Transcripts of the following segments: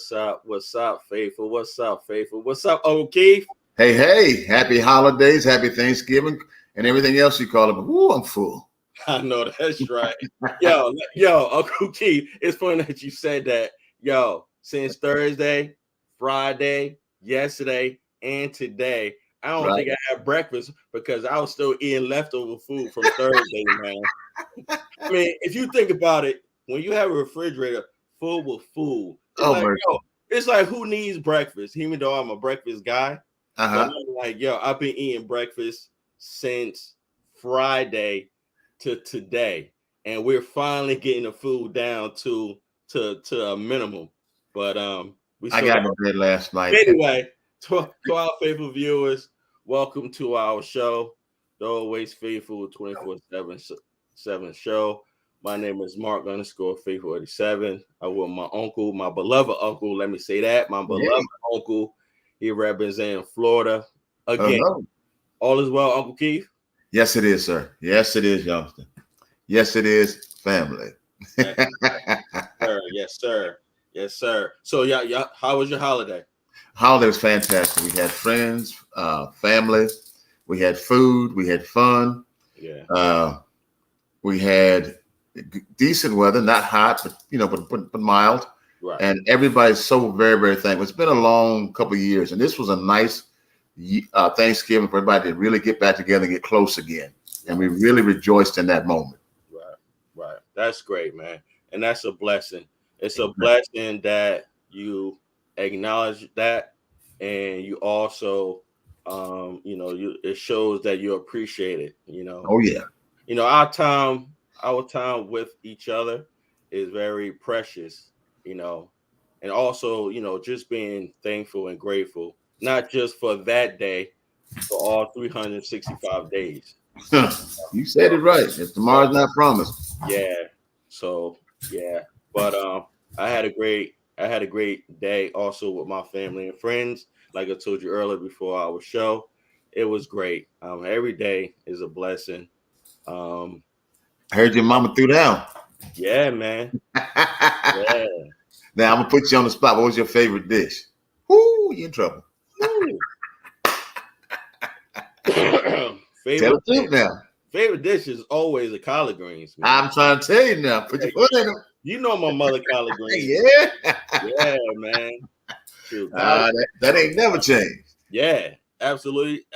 What's up? What's up, Faithful? What's up, Faithful? What's up, O'Keefe? Hey, happy holidays, happy Thanksgiving, and everything else you call it. But ooh, I'm full. I know that's right. Yo, Uncle Keith, it's funny that you said that. Yo, since Thursday, Friday, yesterday, and today, I don't think I had breakfast because I was still eating leftover food from Thursday, man. I mean, if you think about it, when you have a refrigerator full with food, it's like who needs breakfast? Even though I'm a breakfast guy, but I'm like, I've been eating breakfast since Friday to today, and we're finally getting the food down to a minimum. But I got to bed last night. Anyway, to our faithful viewers, welcome to our show, the always faithful 24/7 show. My name is Mark _faithful87. I'm with my uncle, my beloved uncle. Let me say that, my beloved uncle. He represents Florida again. All is well, Uncle Keith. Yes, it is, sir. Yes, it is, youngster. Yes, it is, family. Yes, sir. Yes, sir. So, how was your holiday? Holiday was fantastic. We had friends, family. We had food. We had fun. Yeah. We had decent weather, not hot, but mild. Right. And everybody's so very, very thankful. It's been a long couple of years, and this was a nice Thanksgiving for everybody to really get back together and get close again. And we really rejoiced in that moment. Right. That's great, man. And that's a blessing. It's a blessing that you acknowledge that, and you also, it shows that you appreciate it. Oh yeah. Our time with each other is very precious. And also, just being thankful and grateful, not just for that day, for all 365 days. You said it right. If tomorrow's not promised. Yeah. So yeah. But I had a great day also with my family and friends. Like I told you earlier before our show, it was great. Every day is a blessing. I heard your mama threw down. Yeah, man. Yeah. Now I'm gonna put you on the spot. What was your favorite dish? Whoo, you in trouble. Tell the truth now. Favorite dish is always the collard greens, man. I'm trying to tell you now. Put your foot in them. You know my mother collard greens. Yeah, man. Shoot, that ain't never changed. Yeah, absolutely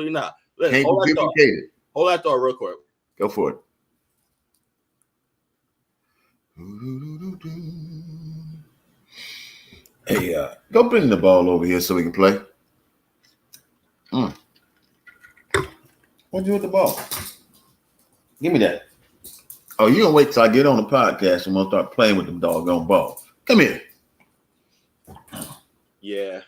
not. Listen, hold that thought real quick. Go for it. Hey, go bring the ball over here so we can play. What'd you do with the ball? Give me that. Oh, you gonna wait till I get on the podcast and we'll start playing with the doggone ball. Come here. Yeah.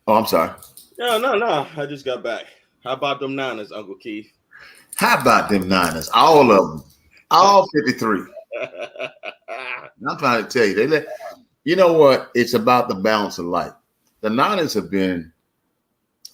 Oh, I'm sorry. No. I just got back. How about them Niners, Uncle Keith? How about them Niners? All of them. All 53. I'm trying to tell you. You know what? It's about the balance of life. The Niners have been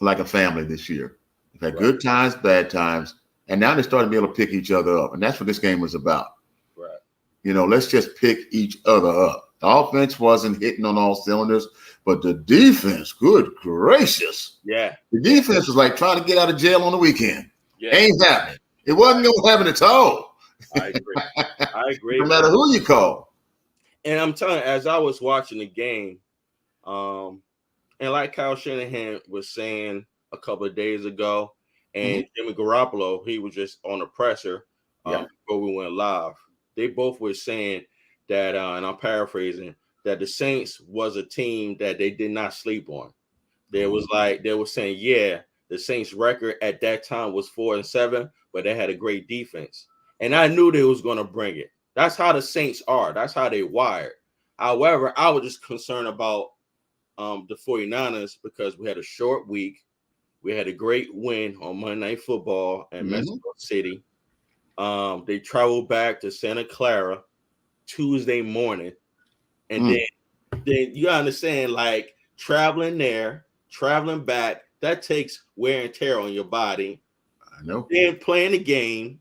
like a family this year. They've had good times, bad times, and now they're starting to be able to pick each other up. And that's what this game was about. Right. Let's just pick each other up. The offense wasn't hitting on all cylinders, but the defense, good gracious. Yeah. The defense was like trying to get out of jail on the weekend. Yeah. Ain't happening. It wasn't going to happen at all. I agree. No matter who you call. And I'm telling you, as I was watching the game, and like Kyle Shanahan was saying a couple of days ago, and Jimmy Garoppolo, he was just on the presser before we went live. They both were saying that, and I'm paraphrasing, that the Saints was a team that they did not sleep on. They were saying, the Saints record at that time was 4-7, but they had a great defense. And I knew they was going to bring it. That's how the Saints are. That's how they wired. However, I was just concerned about the 49ers because we had a short week. We had a great win on Monday Night Football in Mexico City. They traveled back to Santa Clara Tuesday morning. And then you understand, like, traveling there, traveling back, that takes wear and tear on your body. I know. Then playing the game,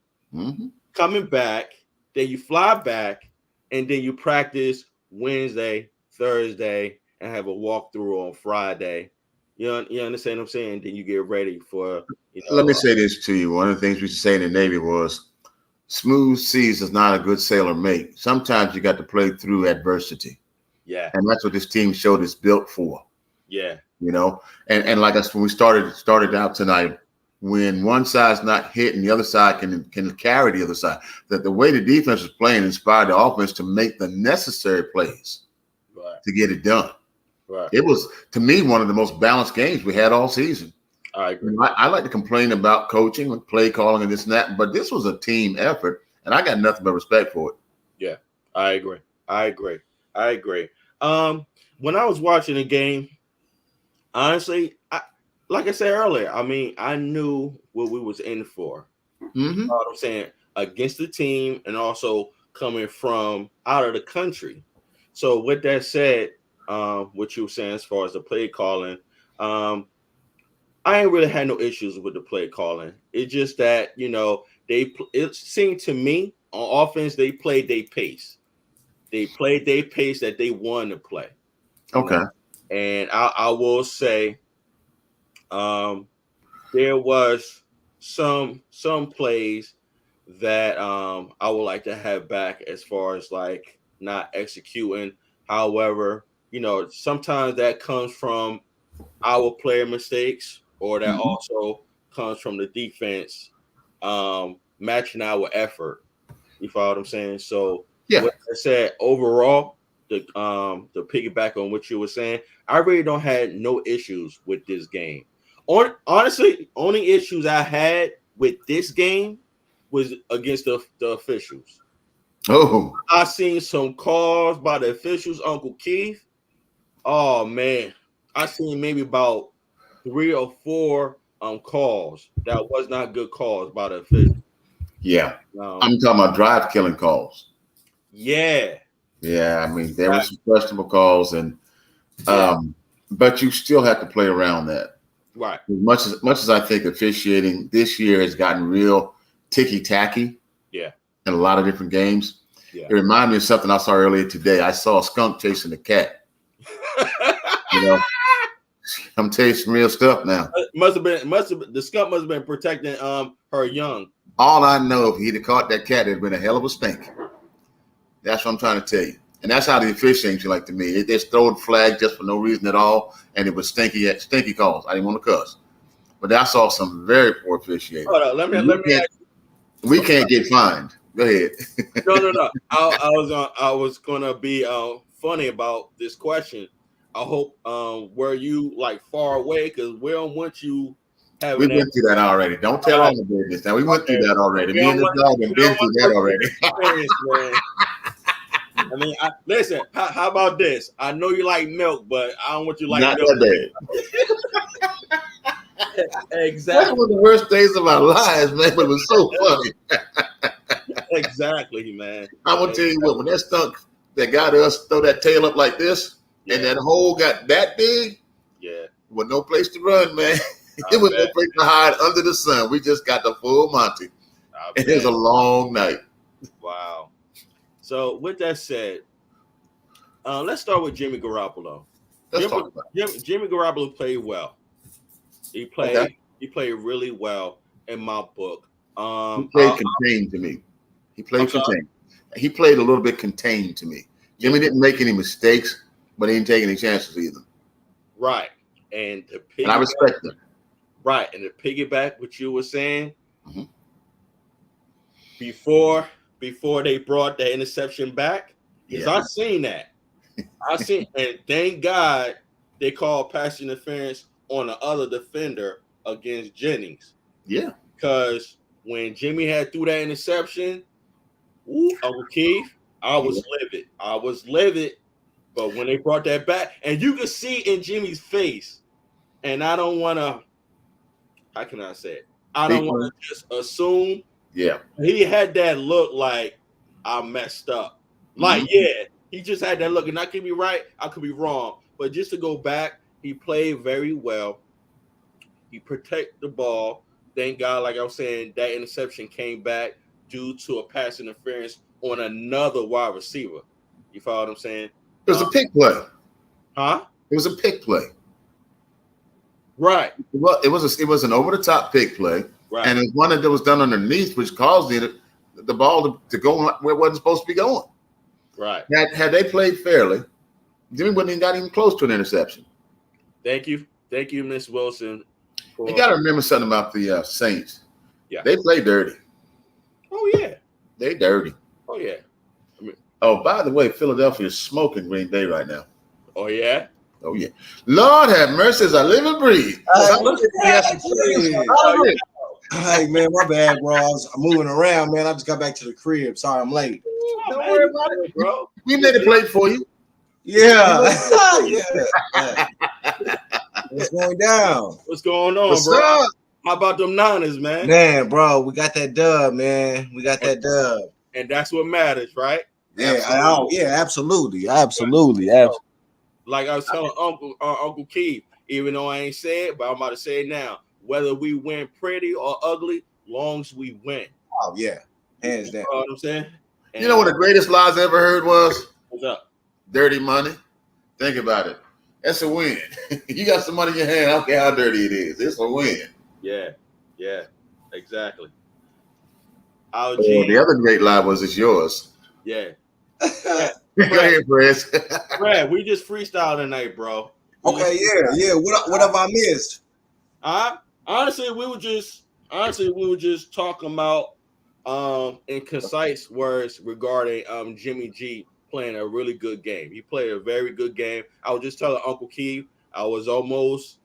coming back, then you fly back, and then you practice Wednesday, Thursday, and have a walkthrough on Friday. You understand what I'm saying? Then you get ready for Let me say this to you. One of the things we used to say in the Navy was, smooth seas is not a good sailor make. Sometimes you got to play through adversity. Yeah. And that's what this team showed is built for. Yeah. And like us when we started out tonight, when one side's not hitting, the other side can carry the other side. That the way the defense was playing inspired the offense to make the necessary plays to get it done. Right. It was, to me, one of the most balanced games we had all season. I agree. I like to complain about coaching and play calling and this and that, but this was a team effort, and I got nothing but respect for it. Yeah, I agree. When I was watching the game, honestly, like I said earlier, I mean, I knew what we was in for. Mm-hmm. You know what I'm saying? Against the team and also coming from out of the country. So with that said, what you were saying as far as the play calling, I ain't really had no issues with the play calling. It's just that, it seemed to me on offense, they played their pace. They played their pace that they wanted to play. Okay. And I will say, there was some plays that I would like to have back as far as like not executing. However, sometimes that comes from our player mistakes, or that also comes from the defense matching our effort. You follow what I'm saying? So yeah, what I said overall, the piggyback on what you were saying, I really don't have no issues with this game. Honestly, only issues I had with this game was against the officials. Oh, I seen some calls by the officials, Uncle Keith. Oh man, I seen maybe about 3 or 4 calls that was not good calls by the officials. Yeah. I'm talking about drive killing calls. Yeah. Yeah, I mean there were some questionable calls, and but you still have to play around that. Right. As much as I think officiating this year has gotten real ticky-tacky. Yeah. In a lot of different games. Yeah. It reminded me of something I saw earlier today. I saw a skunk chasing a cat. I'm telling you some real stuff now. The skunk must have been protecting her young. All I know, if he'd have caught that cat, it'd been a hell of a stink. That's what I'm trying to tell you. And that's how the officiating like to me. They just throw the flag just for no reason at all, and it was stinky calls. I didn't want to cuss, but I saw some very poor officiating. Hold on, let me. We can't get fined. Go ahead. No. I was gonna be funny about this question. I hope were you like far away, because we don't want you having. We went through that already. Don't tell all the business. Now we went through that already. Me and the dog have been through that already. I mean, listen. How about this? I know you like milk, but I don't want you like not milk. That bad. Exactly. That's one of the worst days of our lives, man. But it was so funny. Exactly, man. I'm gonna tell you what. When that skunk that got us throw that tail up like this, and that hole got that big, with no place to run, man. It was no place to hide under the sun. We just got the full Monty. It was a long night. Wow. So with that said, let's start with Jimmy Garoppolo. Jimmy Garoppolo played well. He played really well in my book. He played contained to me. He played contained. He played a little bit contained to me. Jimmy didn't make any mistakes, but he didn't take any chances either. Right. And I respect him. Right. And to piggyback what you were saying, before they brought the interception back, because I seen that. And thank God they called pass interference on the other defender against Jennings. Yeah. Because when Jimmy had threw that interception, Uncle Keith, I was livid. But when they brought that back, and you could see in Jimmy's face, and I don't want to, how can I say it? I don't want to just assume. Yeah. He had that look like I messed up. Like, he just had that look. And I could be right, I could be wrong. But just to go back, he played very well. He protected the ball. Thank God, like I was saying, that interception came back due to a pass interference on another wide receiver. You follow what I'm saying? It was a pick play. Huh? It was a pick play. Right. It was an over the top pick play, Right. and it's one that was done underneath, which caused the ball to go where it wasn't supposed to be going. Right. Had they played fairly, Jimmy wouldn't even got even close to an interception. Thank you, Miss Wilson. You got to remember something about the Saints. Yeah. They play dirty. Oh yeah. They dirty. Oh yeah. Oh, by the way, Philadelphia is smoking Green Bay right now. Oh yeah. Oh yeah. Lord have mercy as I live and breathe. Hey man, my bad, bro. I'm moving around, man. I just got back to the crib. Sorry, I'm late. Don't worry about it, bro. We made a plate for you. Yeah. Yeah. What's going down? What's going on, What's bro? up? How about them Niners, man? Man, bro, we got that dub, man. We got that dub. And that's what matters, right? Yeah, absolutely. Like I was telling Uncle Keith, even though I ain't said it, but I'm about to say it now. Whether we win pretty or ugly, long as we win. Oh yeah, hands down. You know what I'm saying? And You know what the greatest lies I ever heard was? What's up? Dirty money. Think about it. That's a win. You got some money in your hand. I don't care how dirty it is. It's a win. Yeah, exactly. The other great lie was it's yours. Yeah. Go ahead, Chris. Brad, we just freestyle tonight, bro. Okay, yeah. What have I missed? Honestly, we were just talking about in concise words regarding Jimmy G playing a really good game. He played a very good game. I was just telling Uncle Keith I was almost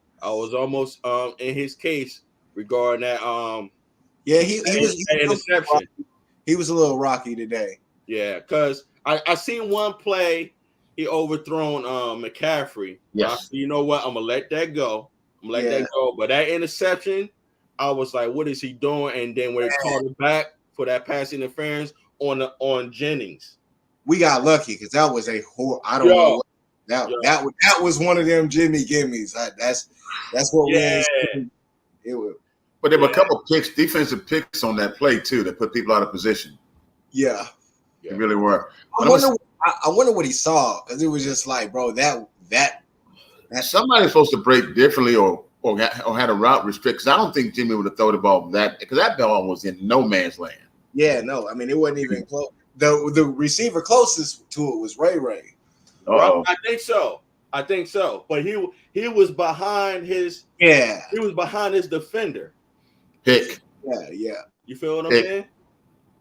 in his case regarding that he was interception. He was a little rocky today. Yeah, because I seen one play he overthrown McCaffrey. Yes. You know what? I'm gonna let that go. That go. But that interception, I was like, what is he doing? And then when they called it back for that pass interference on Jennings. We got lucky because that was a I don't know. That was one of them Jimmy gimmies. That's what we had. It was. But there were a couple of picks, defensive picks on that play too, that put people out of position. Yeah. They really were. I wonder what he saw, because it was just like, bro, that somebody's supposed to break differently or had a route restrict. Because I don't think Jimmy would have thrown the ball because that ball was in no man's land. Yeah, no, I mean it wasn't even close. The receiver closest to it was Ray. Right, I think so. But he was behind his He was behind his defender. Pick. Yeah. You feel what I'm saying?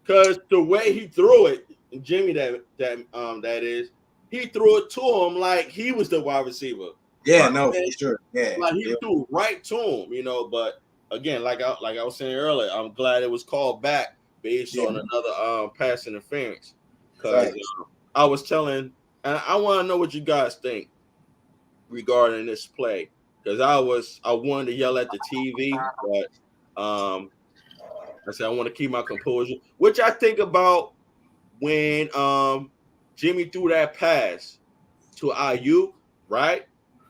Because the way he threw it, Jimmy, that is, he threw it to him like he was the wide receiver. Yeah, no, for sure. Yeah, like he threw right to him, But again, like I was saying earlier, I'm glad it was called back based on another pass interference. Because I was telling, and I want to know what you guys think regarding this play. Because I wanted to yell at the TV, but I said I want to keep my composure, which I think about when Jimmy threw that pass to Ayuk, right?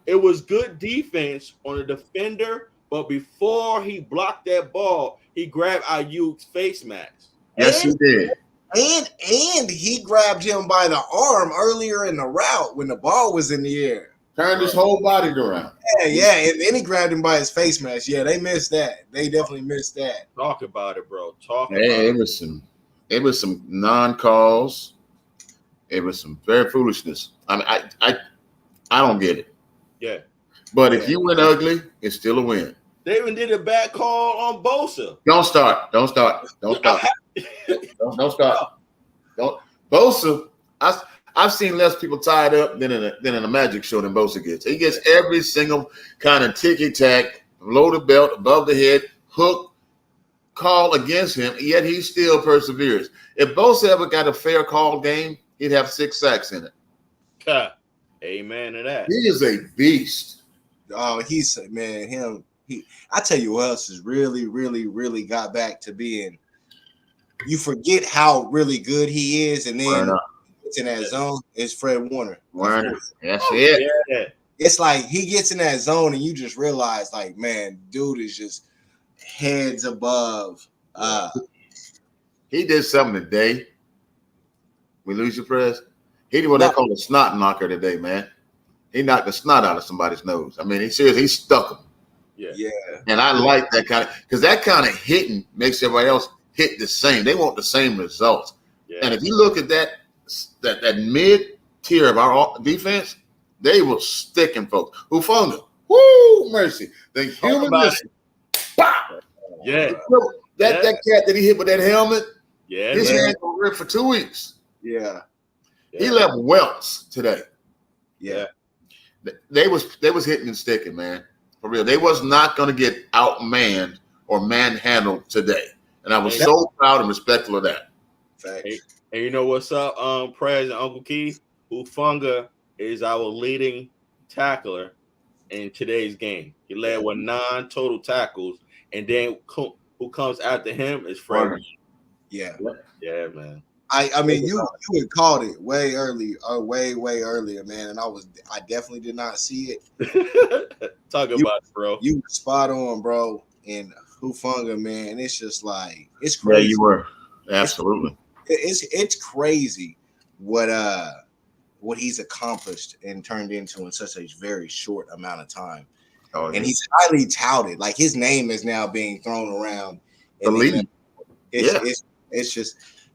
It was good defense on the defender, but before he blocked that ball, he grabbed Ayuk's face mask. Yes, he did. And he grabbed him by the arm earlier in the route when the ball was in the air. Turned his whole body around. Yeah, and then he grabbed him by his face mask. Yeah, they missed that. They definitely missed that. Talk about it, bro. It was some non-calls. It was some very foolishness. I mean, I don't get it. Yeah. But if you win ugly, it's still a win. They even did a bad call on Bosa. Don't start. Don't start. Bosa. I've seen less people tied up than in a magic show than Bosa gets. He gets every single kind of ticky-tack, below the belt, above the head, hook, call against him, yet he still perseveres. If Bosa ever got a fair call game, he'd have 6 sacks in it. Amen to that. He is a beast. Oh, I tell you what else has really, really, really got back to being. You forget how really good he is, and then gets in that zone. It's Fred Warner. That's it. Yeah. It's like he gets in that zone, and you just realize, like, man, dude is just heads above. He did something today. We lose your press. He did what they call a snot knocker today, man. He knocked the snot out of somebody's nose. I mean, he stuck him. Yeah. And I like that kind of, because that kind of hitting makes everybody else hit the same. They want the same results. Yeah. And if you look at that mid tier of our defense, they were sticking folks. Hufunga, woo, mercy. The human missile. Pow! Yeah. That cat that he hit with that helmet, yeah, his hand was ripped for 2 weeks. Yeah. He left welts today. Yeah. They was hitting and sticking, man. For real. They was not going to get outmanned or manhandled today. And I was so proud and respectful of that. Facts. And you know what's up, Prez and Uncle Keith? Hufunga is our leading tackler in today's game. He led with 9 total tackles. And then who comes after him is Fred. Yeah. Yeah, man. I mean, you had called it way earlier, man, and I definitely did not see it. Talk about it, bro. You were spot on, bro. And Hufunga, man, it's just like it's crazy. Yeah, you were absolutely. It's crazy what he's accomplished and turned into in such a very short amount of time. Oh, yeah. And he's highly touted. Like his name is now being thrown around. And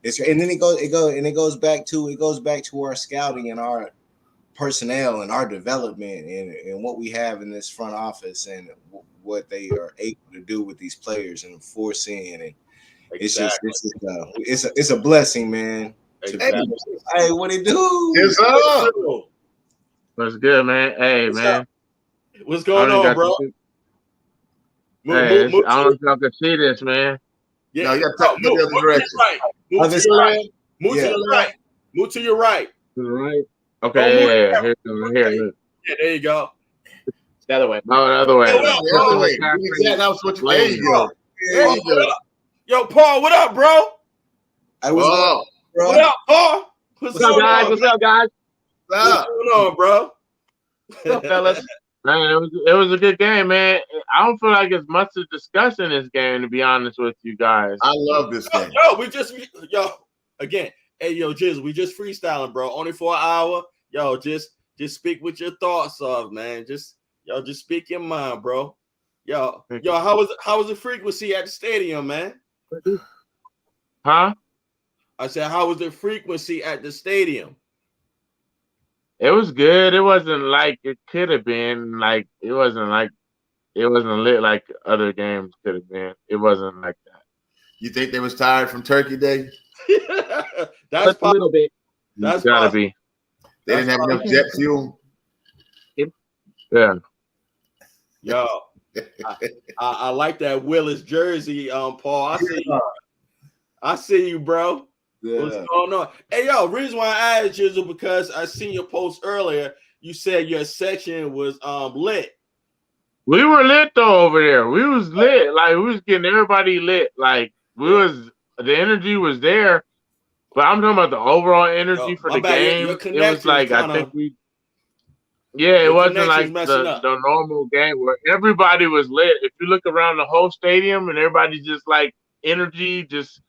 and then it goes back to our scouting and our personnel and our development and what we have in this front office and what they are able to do with these players and forcing and exactly. It's a blessing, man. Exactly. Hey, what it do? It's up. What's good, man? Hey, man. What's going on, bro? I don't know if y'all can see this, man. Yeah, no, you got to move the other direction. Move to your right. Move to your right. Move to your right. To the right. Okay, yeah. Here. Yeah, there you go. The other way. No, the other way. The other way. Yeah, now switch. There you go. There you go. Yo, Paul, what up, bro? What up, Paul? What's up, guys? What's up, guys? What's going on, bro? What's up, fellas? Man, it was a good game, man. I don't feel like it's much to discuss in this game, to be honest with you guys. I love this game. Again, hey, yo, Jiz, we just freestyling, bro. Only for an hour. Yo, just speak with your thoughts of, man. Just speak your mind, bro. Yo, how was the frequency at the stadium, man? Huh? I said, how was the frequency at the stadium? It was good. It wasn't like it could have been. Like it wasn't lit like other games could have been. It wasn't like that. You think they was tired from Turkey Day? That's a little bit. That's gotta be. They didn't have enough jet fuel. Yeah. Yo, I like that Willis jersey, Paul. I see you, bro. Yeah. What's going on? Hey, yo, reason why I asked you is because I seen your post earlier. You said your section was lit. We were lit though over there. We was lit. Like we was getting everybody lit. Like the energy was there. But I'm talking about the overall energy for the game. It was like I think it wasn't like the normal game where everybody was lit. If you look around the whole stadium and everybody just like energy, just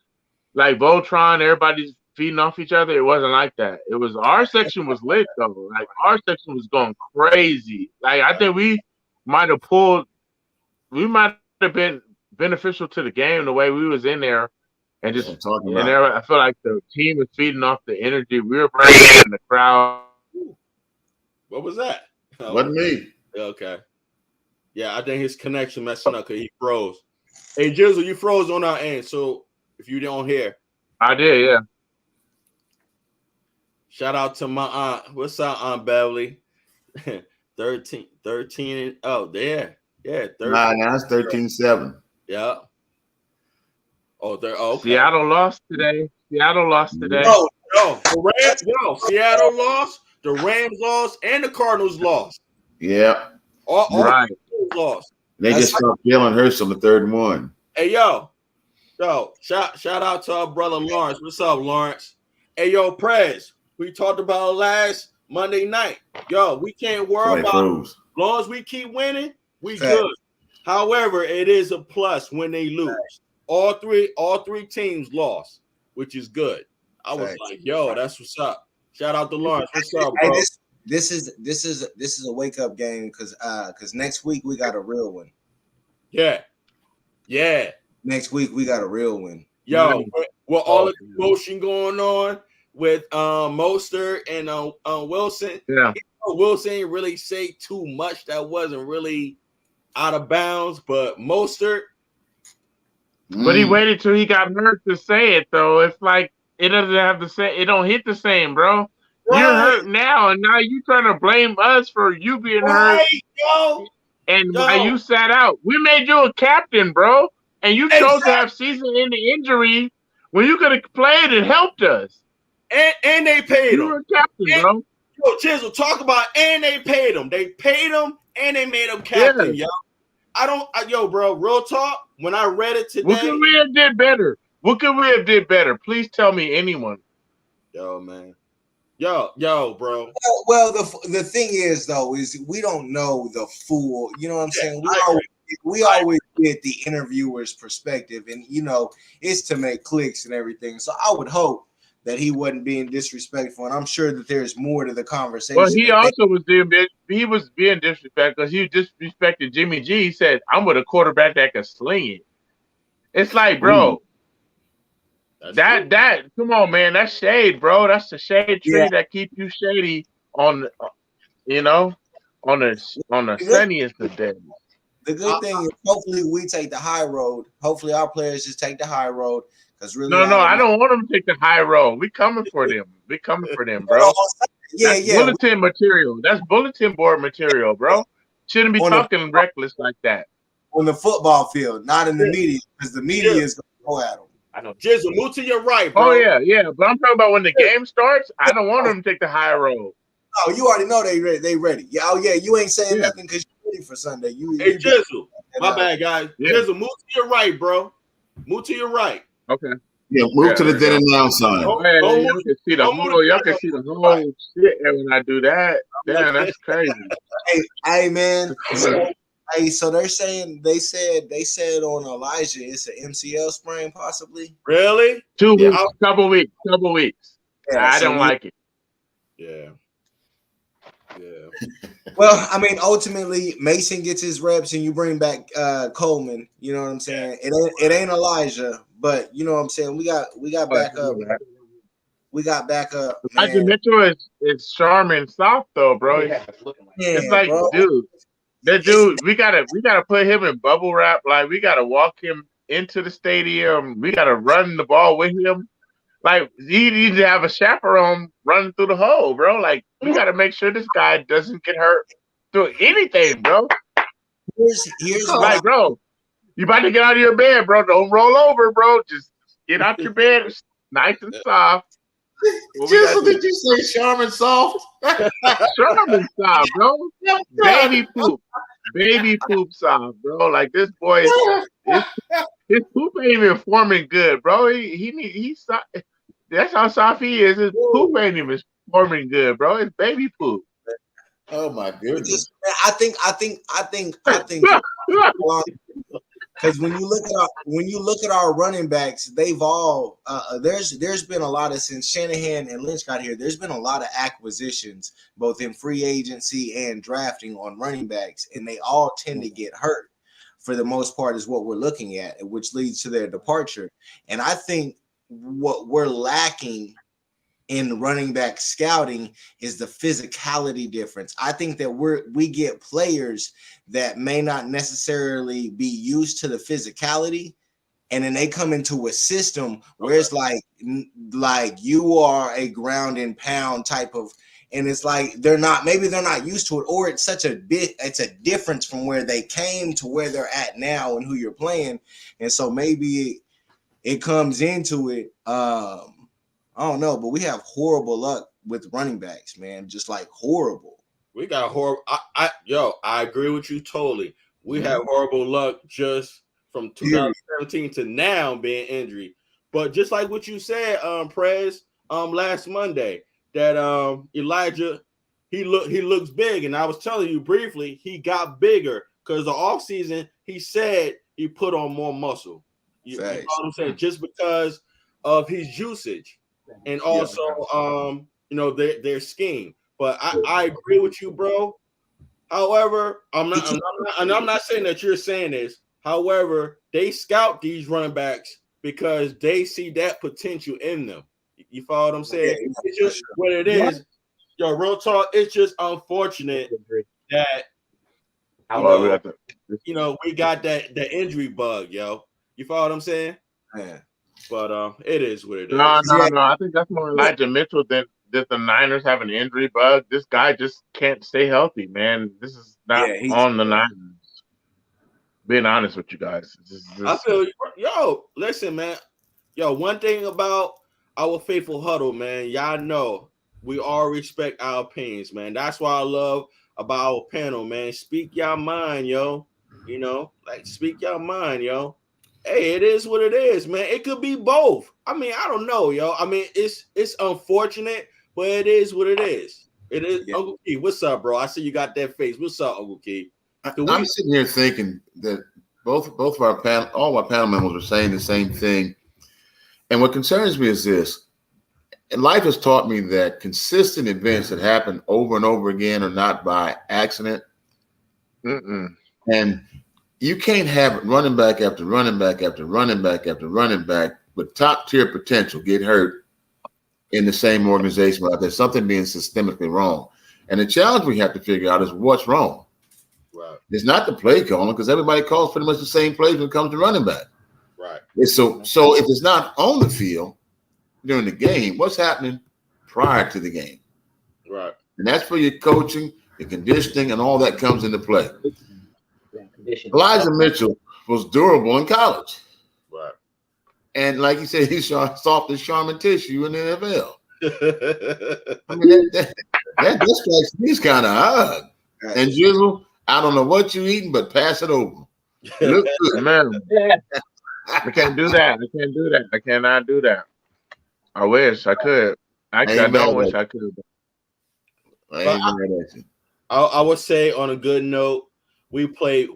like Voltron, everybody's feeding off each other. It wasn't like that. It was our section was lit though. Like our section was going crazy. Like I think we might have been beneficial to the game the way we was in there and just talking about. And I feel like the team was feeding off the energy we were bringing in the crowd. What was that? Wasn't me. Okay. Yeah, I think his connection messing up because he froze. Hey, Jizzle, you froze on our end, so if you don't hear. I did, yeah. Shout out to my aunt. What's up, Aunt Beverly? 13. Oh, there. Yeah, 13. Nah, it's 13-7. Yeah. Oh, okay. Seattle lost today. No. The Rams, Seattle lost, the Rams lost, and the Cardinals lost. Yeah. All right. Lost. They just stopped Jalen Hurts on the third and one. Hey, yo, shout out to our brother Lawrence. What's up, Lawrence? Hey, yo, Prez, we talked about last Monday night. Yo, we can't worry about as long as we keep winning, we good. However, it is a plus when they lose. All three teams lost, which is good. I was like, yo, that's what's up. Shout out to Lawrence. What's up, bro? this is a wake up game because next week we got a real one. Yeah. Next week we got a real one. Yo, with all the emotion going on with Mostert and Wilson. Yeah. Wilson didn't really say too much that wasn't really out of bounds, but Mostert. But he waited till he got hurt to say it, though. It's like it doesn't have the same. It don't hit the same, bro. Right. You're hurt now, and now you trying to blame us for you being hurt. And why you sat out? We made you a captain, bro, and you chose to have season-ending injury when you could have played and helped us. And they paid him. You were a captain, bro. Yo, Chisel, talk about and they paid him. They paid him and they made him captain, yo. Bro, real talk. When I read it today, what could we have did better? What could we have did better? Please tell me, anyone. Yo, man. Yo, bro. Well, the thing is, though, is we don't know the full. You know what I'm saying? We always get the interviewer's perspective, and it's to make clicks and everything. So I would hope that he wasn't being disrespectful, and I'm sure that there's more to the conversation. Well, he also was being disrespectful because he disrespected Jimmy G. He said, "I'm with a quarterback that can sling it." It's like, bro, that come on, man, that's shade, bro. That's the shade tree that keep you shady on the sunniest of days. The good thing is, hopefully, we take the high road. Hopefully, our players just take the high road. Really, I don't want them to take the high road. We coming for them. Bro. That's bulletin material. That's bulletin board material, bro. Shouldn't be talking reckless like that. On the football field, not in the media, because the media is going to go at them. I know. Jizzle, move to your right, bro. Oh, yeah. But I'm talking about when the game starts, I don't want them to take the high road. Oh, you already know they ready. Yeah, oh, yeah, you ain't saying nothing because you're ready for Sunday. Hey, Jizzle. My bad, guys. Yeah. Jizzle, move to your right, bro. Move to your right. Okay. Yeah, move to the then and now sign. Y'all can see the whole shit when I do that. Damn, that's crazy. Hey, man. So they said on Elijah it's an MCL sprain possibly. Really? 2 weeks, couple weeks. Yeah, I don't like it. Yeah. Well, I mean, ultimately, Mason gets his reps, and you bring back Coleman. You know what I'm saying? It ain't Elijah, but you know what I'm saying. We got backup. We got backup. Elijah Mitchell is sharp and soft though, bro. It's like, bro. That dude, we gotta put him in bubble wrap. Like, we gotta walk him into the stadium. We gotta run the ball with him. Like, he needs to have a chaperone running through the hole, bro. Like, we got to make sure this guy doesn't get hurt through anything, bro. Here's like, bro, you about to get out of your bed, bro. Don't roll over, bro. Just get out your bed. It's nice and soft. Did you say Charmin soft? Charmin soft, bro. Baby poop soft, bro. Like, this boy, his poop ain't even forming good, bro. He's that's how soft he is. His poop ain't even forming good, bro. It's baby poop. Oh my goodness. I think because when you look at our running backs, they've all there's been a lot of, since Shanahan and Lynch got here, there's been a lot of acquisitions both in free agency and drafting on running backs, and they all tend to get hurt for the most part is what we're looking at, which leads to their departure. And I think what we're lacking in running back scouting is the physicality difference. I think that we get players that may not necessarily be used to the physicality, and then they come into a system where it's like you are a ground and pound type of, and it's like they're not used to it, or it's a difference from where they came to where they're at now and who you're playing. And so maybe it comes into it. I don't know, but we have horrible luck with running backs, man. Just like horrible. We got horrible. I agree with you totally. We have horrible luck just from 2017 to now being injury. But just like what you said, Prez, last Monday, that Elijah, he looks big, and I was telling you briefly, he got bigger because the offseason he said he put on more muscle. You know what I'm saying? Just because of his usage, and also their scheme. But I agree with you, bro. However, I'm not saying that you're saying this. However, they scout these running backs because they see that potential in them. You follow what I'm saying? Yeah, it's just what it is. Yo, real talk. It's just unfortunate that we got the injury bug, yo. You follow what I'm saying? Yeah. But it is what it is. No. I think that's more Elijah Mitchell than the Niners have an injury bug. This guy just can't stay healthy, man. This is not on the Niners. Being honest with you guys. I feel yo, listen, man. Yo, one thing about our faithful huddle, man, y'all know we all respect our opinions, man. That's why I love about our panel, man. Speak your mind, yo. Speak your mind, yo. Hey, it is what it is, man. It could be both. I mean, I don't know, yo. I mean, it's unfortunate, but it is what it is. It is. Yeah. Uncle Key, what's up, bro? I see you got that face. What's up, Uncle Key? I'm sitting here thinking that both of our panel, all our panel members are saying the same thing. And what concerns me is this. And life has taught me that consistent events that happen over and over again are not by accident. And you can't have running back after running back after running back after running back with top tier potential get hurt in the same organization without there's something being systemically wrong. And the challenge we have to figure out is what's wrong. Right. It's not the play calling because everybody calls pretty much the same plays when it comes to running back. Right. So if it's not on the field during the game, what's happening prior to the game? Right. And that's for your coaching, your conditioning, and all that comes into play. Elijah Mitchell was durable in college. Right. And like you said, he's soft as Charmin tissue in the NFL. I mean, that strikes me as kind of odd. And Jizzle, I don't know what you're eating, but pass it over. It looks good. Man. I can't do that. I cannot do that. I wish I could. Actually, I don't wish I could. I would say on a good note, we played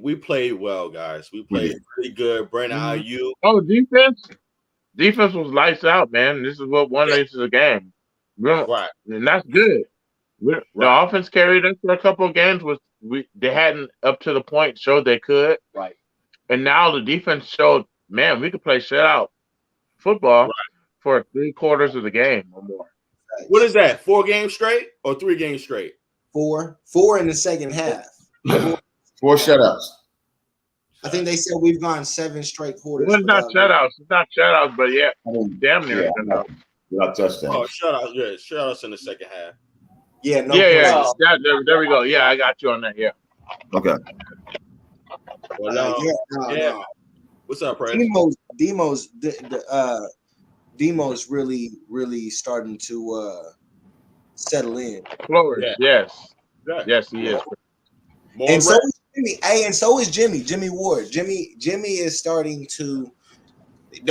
well, guys. We played pretty good. Brandon Ayuk. Oh, defense was lights out, man. This is what won us the game. Right. And that's good. The offense carried us for a couple of games. They hadn't up to the point showed they could. Right. And now the defense showed, man, we could play shutout football for 3/4 of the game or more. What is that? 4 games straight or 3 games straight? 4 in the second half. 4 shutouts. I think they said we've gone 7 straight quarters. It's not shutouts. It's not shutouts, but damn near shutouts. Without touchdowns. Oh, shutouts. Yeah, shutouts in the second half. Yeah, no. Yeah. There we go. Yeah, I got you on that. Yeah. Okay. Well, no. What's up, Brad? Demo's really starting to settle in. Flores, yes, he is. And so is Jimmy. Hey, and so is Jimmy. Jimmy Ward. Jimmy is starting to.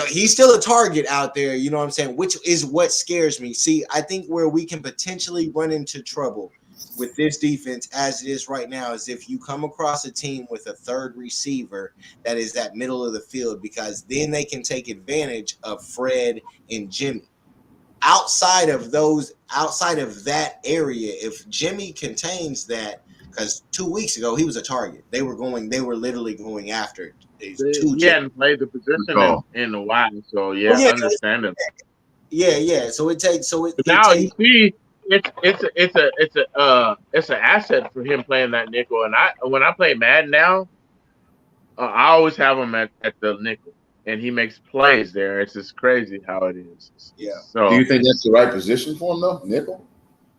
He's still a target out there. You know what I'm saying? Which is what scares me. See, I think where we can potentially run into trouble with this defense as it is right now is if you come across a team with a third receiver that is that middle of the field, because then they can take advantage of Fred and Jimmy. Outside of that area, if Jimmy contains that, because 2 weeks ago he was a target. They were literally going after it. He hadn't played the position in a while, so understand it. Yeah. So it takes. You see, it's an asset for him playing that nickel. And when I play Madden now, I always have him at the nickel, and he makes plays there. It's just crazy how it is. Yeah. So, do you think that's the right position for him, though, nickel?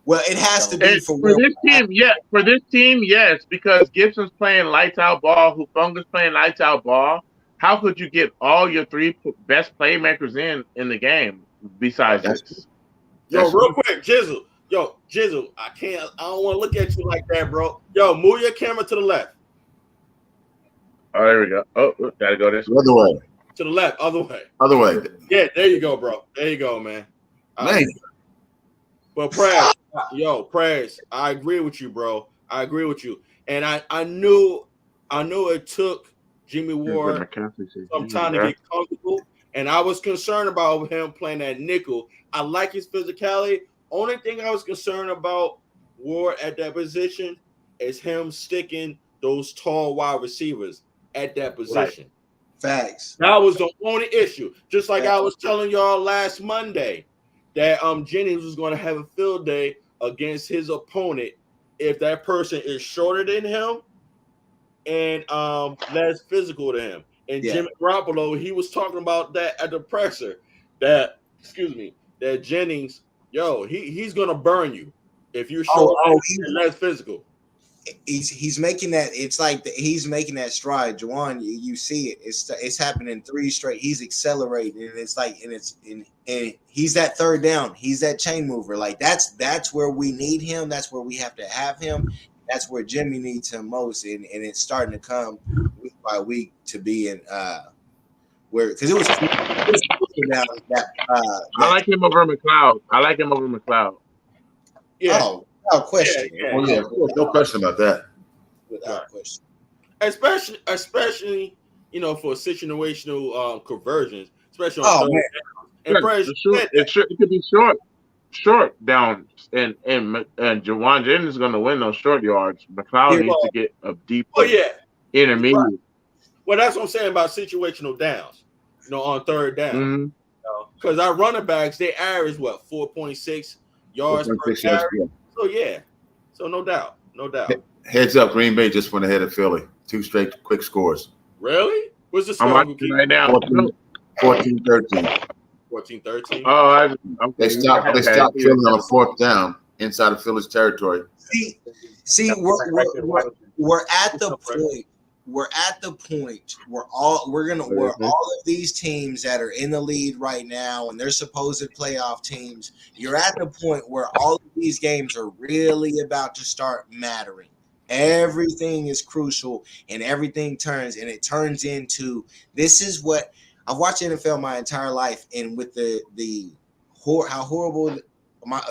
Well, it has to be for this team. Yeah, for this team, yes, because Gibson's playing lights out ball. Hufunga's playing lights out ball. How could you get all your 3 best playmakers in the game besides this? Yo, real quick, Jizzle. I don't want to look at you like that, bro. Yo, move your camera to the left. Oh, there we go. Oh, gotta go this way. Other way. To the left, other way. Other way. Yeah, there you go, bro. There you go, man. But Prez, I agree with you, bro. I agree with you. And I knew it took Jimmy Ward some time to get comfortable. And I was concerned about him playing that nickel. I like his physicality. Only thing I was concerned about Ward at that position is him sticking those tall wide receivers at that position. Facts. That was the only issue. Just like I was telling y'all last Monday that Jennings was going to have a field day against his opponent if that person is shorter than him and less physical to him. And Jimmy Garoppolo, he was talking about that at the presser. That Jennings, he's gonna burn you if you're short and less physical. He's making that. It's like he's making that stride, Juwan. You see it. It's happening 3 straight. He's accelerating, and it's like, and he's that third down. He's that chain mover. Like that's where we need him. That's where we have to have him. That's where Jimmy needs him most, and it's starting to come week by week to be in where, because it was down that. I like him over McLeod. Yeah. Oh, without question. No question about that. Without question. Especially for situational conversions, especially on third down. It could be short downs, and Juwan Jennings is going to win those short yards. McLeod needs to get a deep intermediate. Right. Well, that's what I'm saying about situational downs, on third down. Because our running backs, they average 4.6 yards per carry. So no doubt. Heads up, Green Bay just went ahead of Philly. 2 straight quick scores. Really? What's the score? I'm watching right now. 14-13. 14-13. Oh, they stopped Philly on a 4th down inside of Philly's territory. See, we're at the point. We're at the point where all of these teams that are in the lead right now and they're supposed playoff teams, you're at the point where all of these games are really about to start mattering. Everything is crucial and everything turns into this is what I've watched NFL my entire life, and with how horrible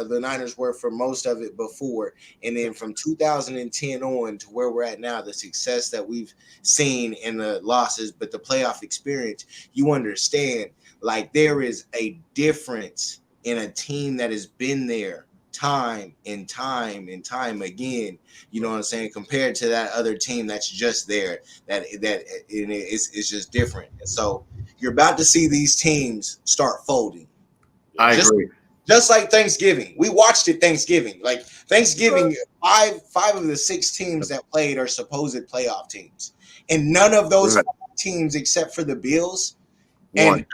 the Niners were for most of it before, and then from 2010 on to where we're at now, the success that we've seen in the losses, but the playoff experience, you understand, like, there is a difference in a team that has been there time and time and time again, you know what I'm saying, compared to that other team that's just there, it's just different. And so you're about to see these teams start folding. I agree. Just like Thanksgiving. We watched it Thanksgiving. Like Thanksgiving, five of the 6 teams that played are supposed playoff teams. And none of those teams, except for the Bills, and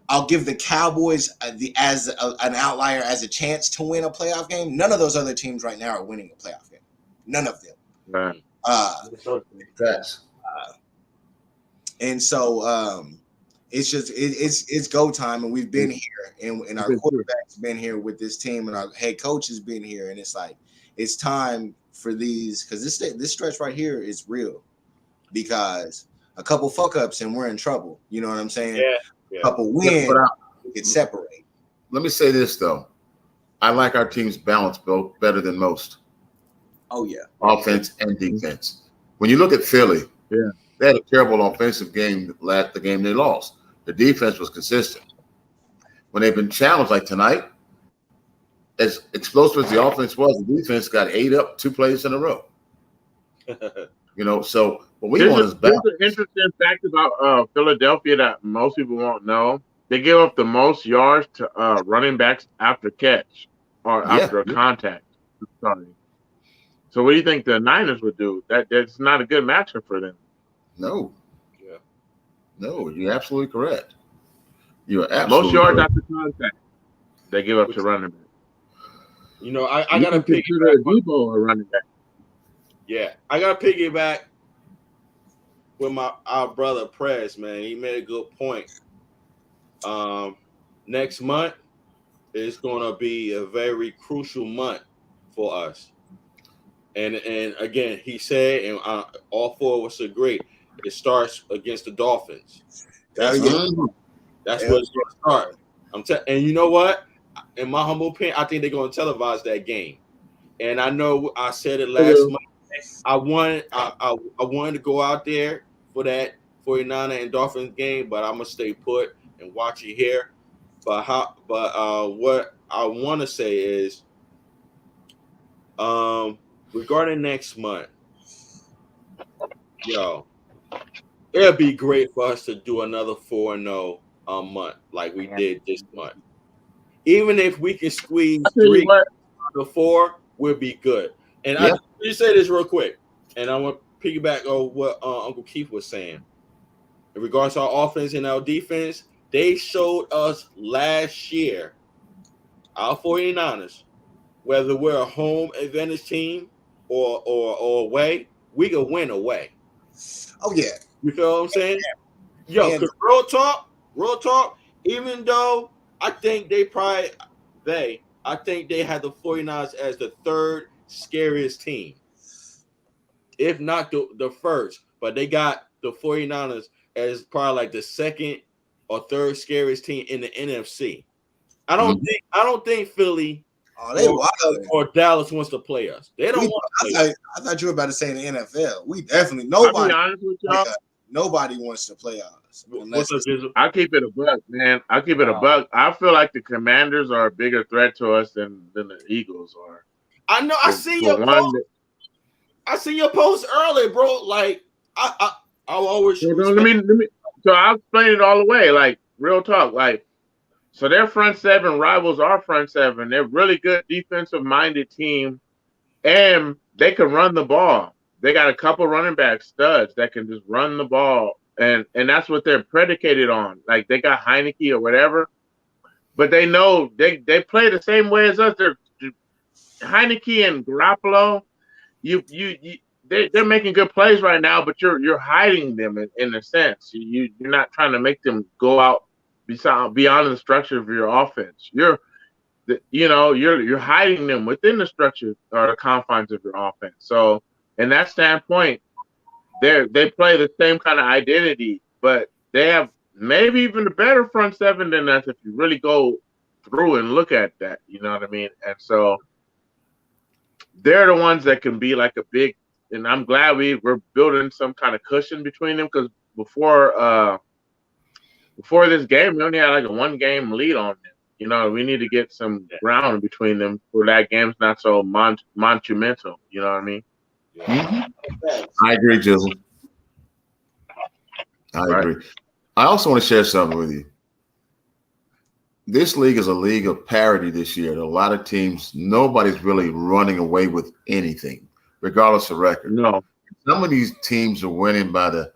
I'll give the Cowboys as an outlier as a chance to win a playoff game. None of those other teams right now are winning a playoff game. None of them. Right. And so it's just it's go time, and we've been here, and our quarterback's been here with this team, and our head coach has been here, and it's like it's time for these, because this stretch right here is real, because a couple fuck ups and we're in trouble. You know what I'm saying? Yeah. A couple wins, it separate. Let me say this though, I like our team's balance both better than most. Oh yeah, offense and defense. When you look at Philly, they had a terrible offensive game the game they lost. The defense was consistent. When they've been challenged like tonight, as explosive as the offense was, the defense got 8 up 2 plays in a row. So what we want is balance. There's an interesting fact about Philadelphia that most people won't know. They give up the most yards to running backs after catch or after a contact. Sorry. So what do you think the Niners would do? That's not a good matchup for them. No. Yeah. No, you're absolutely correct. You are absolutely most yards correct. after contact they give up to running back. I got to piggyback. Debo a running back. Yeah, I got to piggyback with our brother Prez, man. He made a good point. Next month is going to be a very crucial month for us. And again, he said, and all 4 of us agree, it starts against the Dolphins. That's where it's going to start. And you know what? In my humble opinion, I think they're going to televise that game. And I know I said it last month. I wanted to go out there for that 49er and Dolphins game, but I'm gonna stay put and watch it here. But what I want to say is, Regarding next month, it'd be great for us to do another 4-0 month like we did this month. Even if we can squeeze 3 to 4, we'll be good. And I just say this real quick, and I want to piggyback on what Uncle Keith was saying. In regards to our offense and our defense, they showed us last year, our 49ers, whether we're a home advantage team or away, we can win away. Oh, yeah. You feel what I'm saying? Yo, because real talk, even though I think they had the 49ers as the third scariest team, if not the first, but they got the 49ers as probably like the second or third scariest team in the NFC. I don't think Philly or Dallas wants to play us. They don't want to play us. I thought you were about to say in the NFL. We definitely nobody. I'll be honest with y'all. Nobody wants to play us. I keep it a buck, man. I keep it a buck. I feel like the Commanders are a bigger threat to us than the Eagles are. I know. I see your post. I see your post early, bro. Like I'll always. Let me. So I'll explain it all the way. Like real talk. Like so, their front seven rivals our front seven. They're really good defensive-minded team, and they can run the ball. They got a couple running back studs that can just run the ball, and that's what they're predicated on. Like they got Heineke or whatever, but they know they play the same way as us. They're Heineke and Garoppolo. They're making good plays right now, but you're hiding them in a sense. You're not trying to make them go out beyond the structure of your offense. You're hiding them within the structure or the confines of your offense. So. In that standpoint, they play the same kind of identity, but they have maybe even a better front seven than us if you really go through and look at that. You know what I mean? And so they're the ones that can be like a big. And I'm glad we're building some kind of cushion between them because before this game, we only had like a 1-game lead on them. You know, we need to get some ground between them for that game's not so monumental. You know what I mean? I agree, Jizzle. I agree. I also want to share something with you. This league is a league of parity this year. A lot of teams, nobody's really running away with anything, regardless of record. No. Some of these teams are winning by the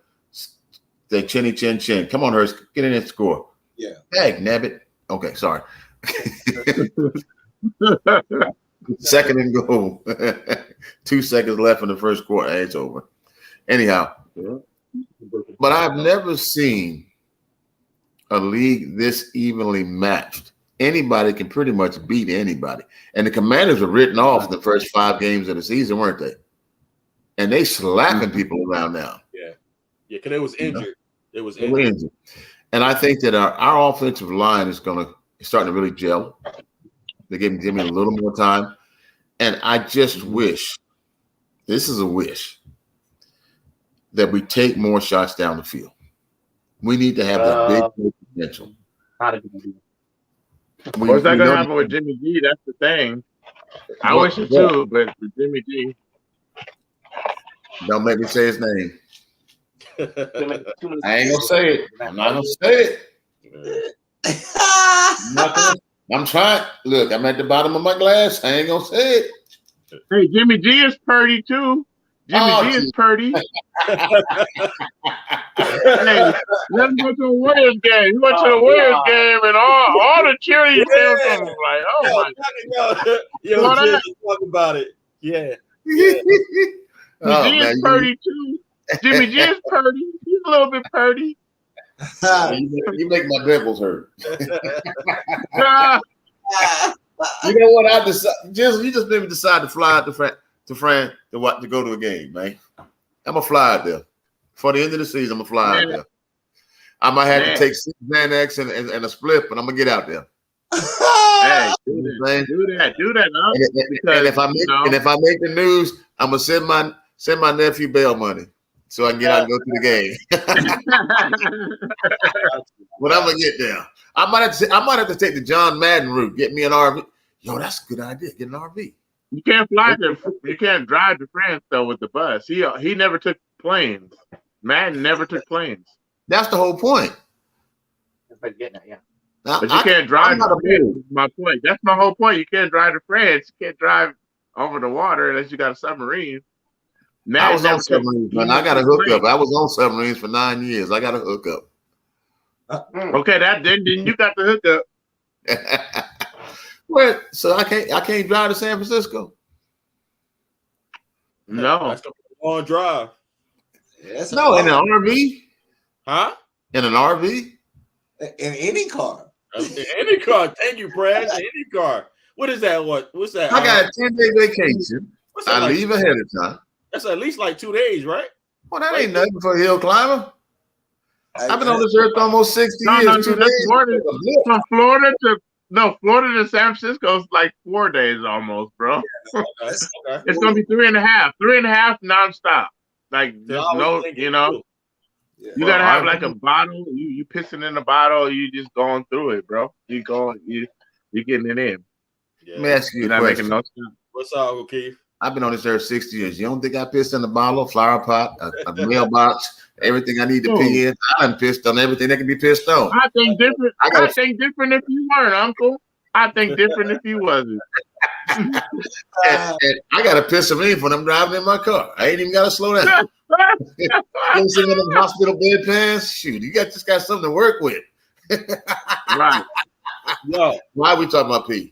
chinny chin chin. Come on, Hurst, get in and score. Yeah. Hey, nabbit. Okay, sorry. Second and goal. 2 seconds left in the first quarter. Hey, it's over. Anyhow, but I've never seen a league this evenly matched. Anybody can pretty much beat anybody. And the Commanders were written off the first 5 games of the season, weren't they? And they slapping people around now. Yeah, because it was injured. It was injured. And I think that our offensive line is starting to really gel. They're giving Jimmy a little more time. And I just wish, this is a wish, that we take more shots down the field. We need to have that big potential. What's that going to happen with Jimmy G? That's the thing. I wish it too, but with Jimmy G. Don't make me say his name. I ain't going to say it. I'm not going to say it. I'm trying. Look, I'm at the bottom of my glass. I ain't going to say it. Hey, Jimmy G is purdy too. Jimmy G is purdy. Hey, let him go to the Warriors game. He went to the Warriors game, and all the cheerleaders came from him. Like, oh my! Yo, talk about it. Yeah. Jimmy G is purdy too. Jimmy G is purdy. He's a little bit purdy. You make my dimples hurt. You know what? I decided. You just made me decide to fly out to France to go to a game, man. I'm gonna fly out there for the end of the season. I'm gonna fly out there. I might have to take 6 Xanax and a split, but I'm gonna get out there. Hey, do that. And if I make the news, I'm gonna send my nephew bail money so I can get out and go to the game. But I'm gonna get there. I might have to take the John Madden route. Get me an RV. Yo, that's a good idea. Get an RV. You can't drive to France though with the bus. He never took planes. Madden never took planes. That's the whole point. But getting it, yeah. Now, But you can't drive to France. My point. That's my whole point. You can't drive to France. You can't drive over the water unless you got a submarine. I was on submarines, man. I got a hookup. I was on submarines for 9 years. I got a hookup. Okay, then you got the hookup. Well, so I can't drive to San Francisco. No, that's the long drive. Yeah, no, in an RV, huh? In an RV, in any car. In any car. Thank you, Brad. In any car. What is that? What's that? I got a 10-day vacation. I like leave ahead of time. That's at least like 2 days, right? Well, that ain't nothing for a hill climber. I've been on this earth almost 60 years. No, 2 days. From Florida to San Francisco is like 4 days almost, bro. Okay. It's gonna be 3.5 nonstop. Like there's no, you know, you gotta have like a bottle. You pissing in a bottle. You just going through it, bro. You getting it in. Yeah. Let me ask you a question. What's up, Uncle Keith? I've been on this earth 60 years. You don't think I pissed in a bottle, a flower pot, a mailbox, everything I need to pee in? I done pissed on everything that can be pissed on. I think different. I think different if you weren't, Uncle. I think different if you wasn't. and I got to piss them in when I'm driving in my car. I ain't even got to slow down. Pissing in them hospital bedpans. Shoot, you got something to work with. Right. Yo, why are we talking about pee?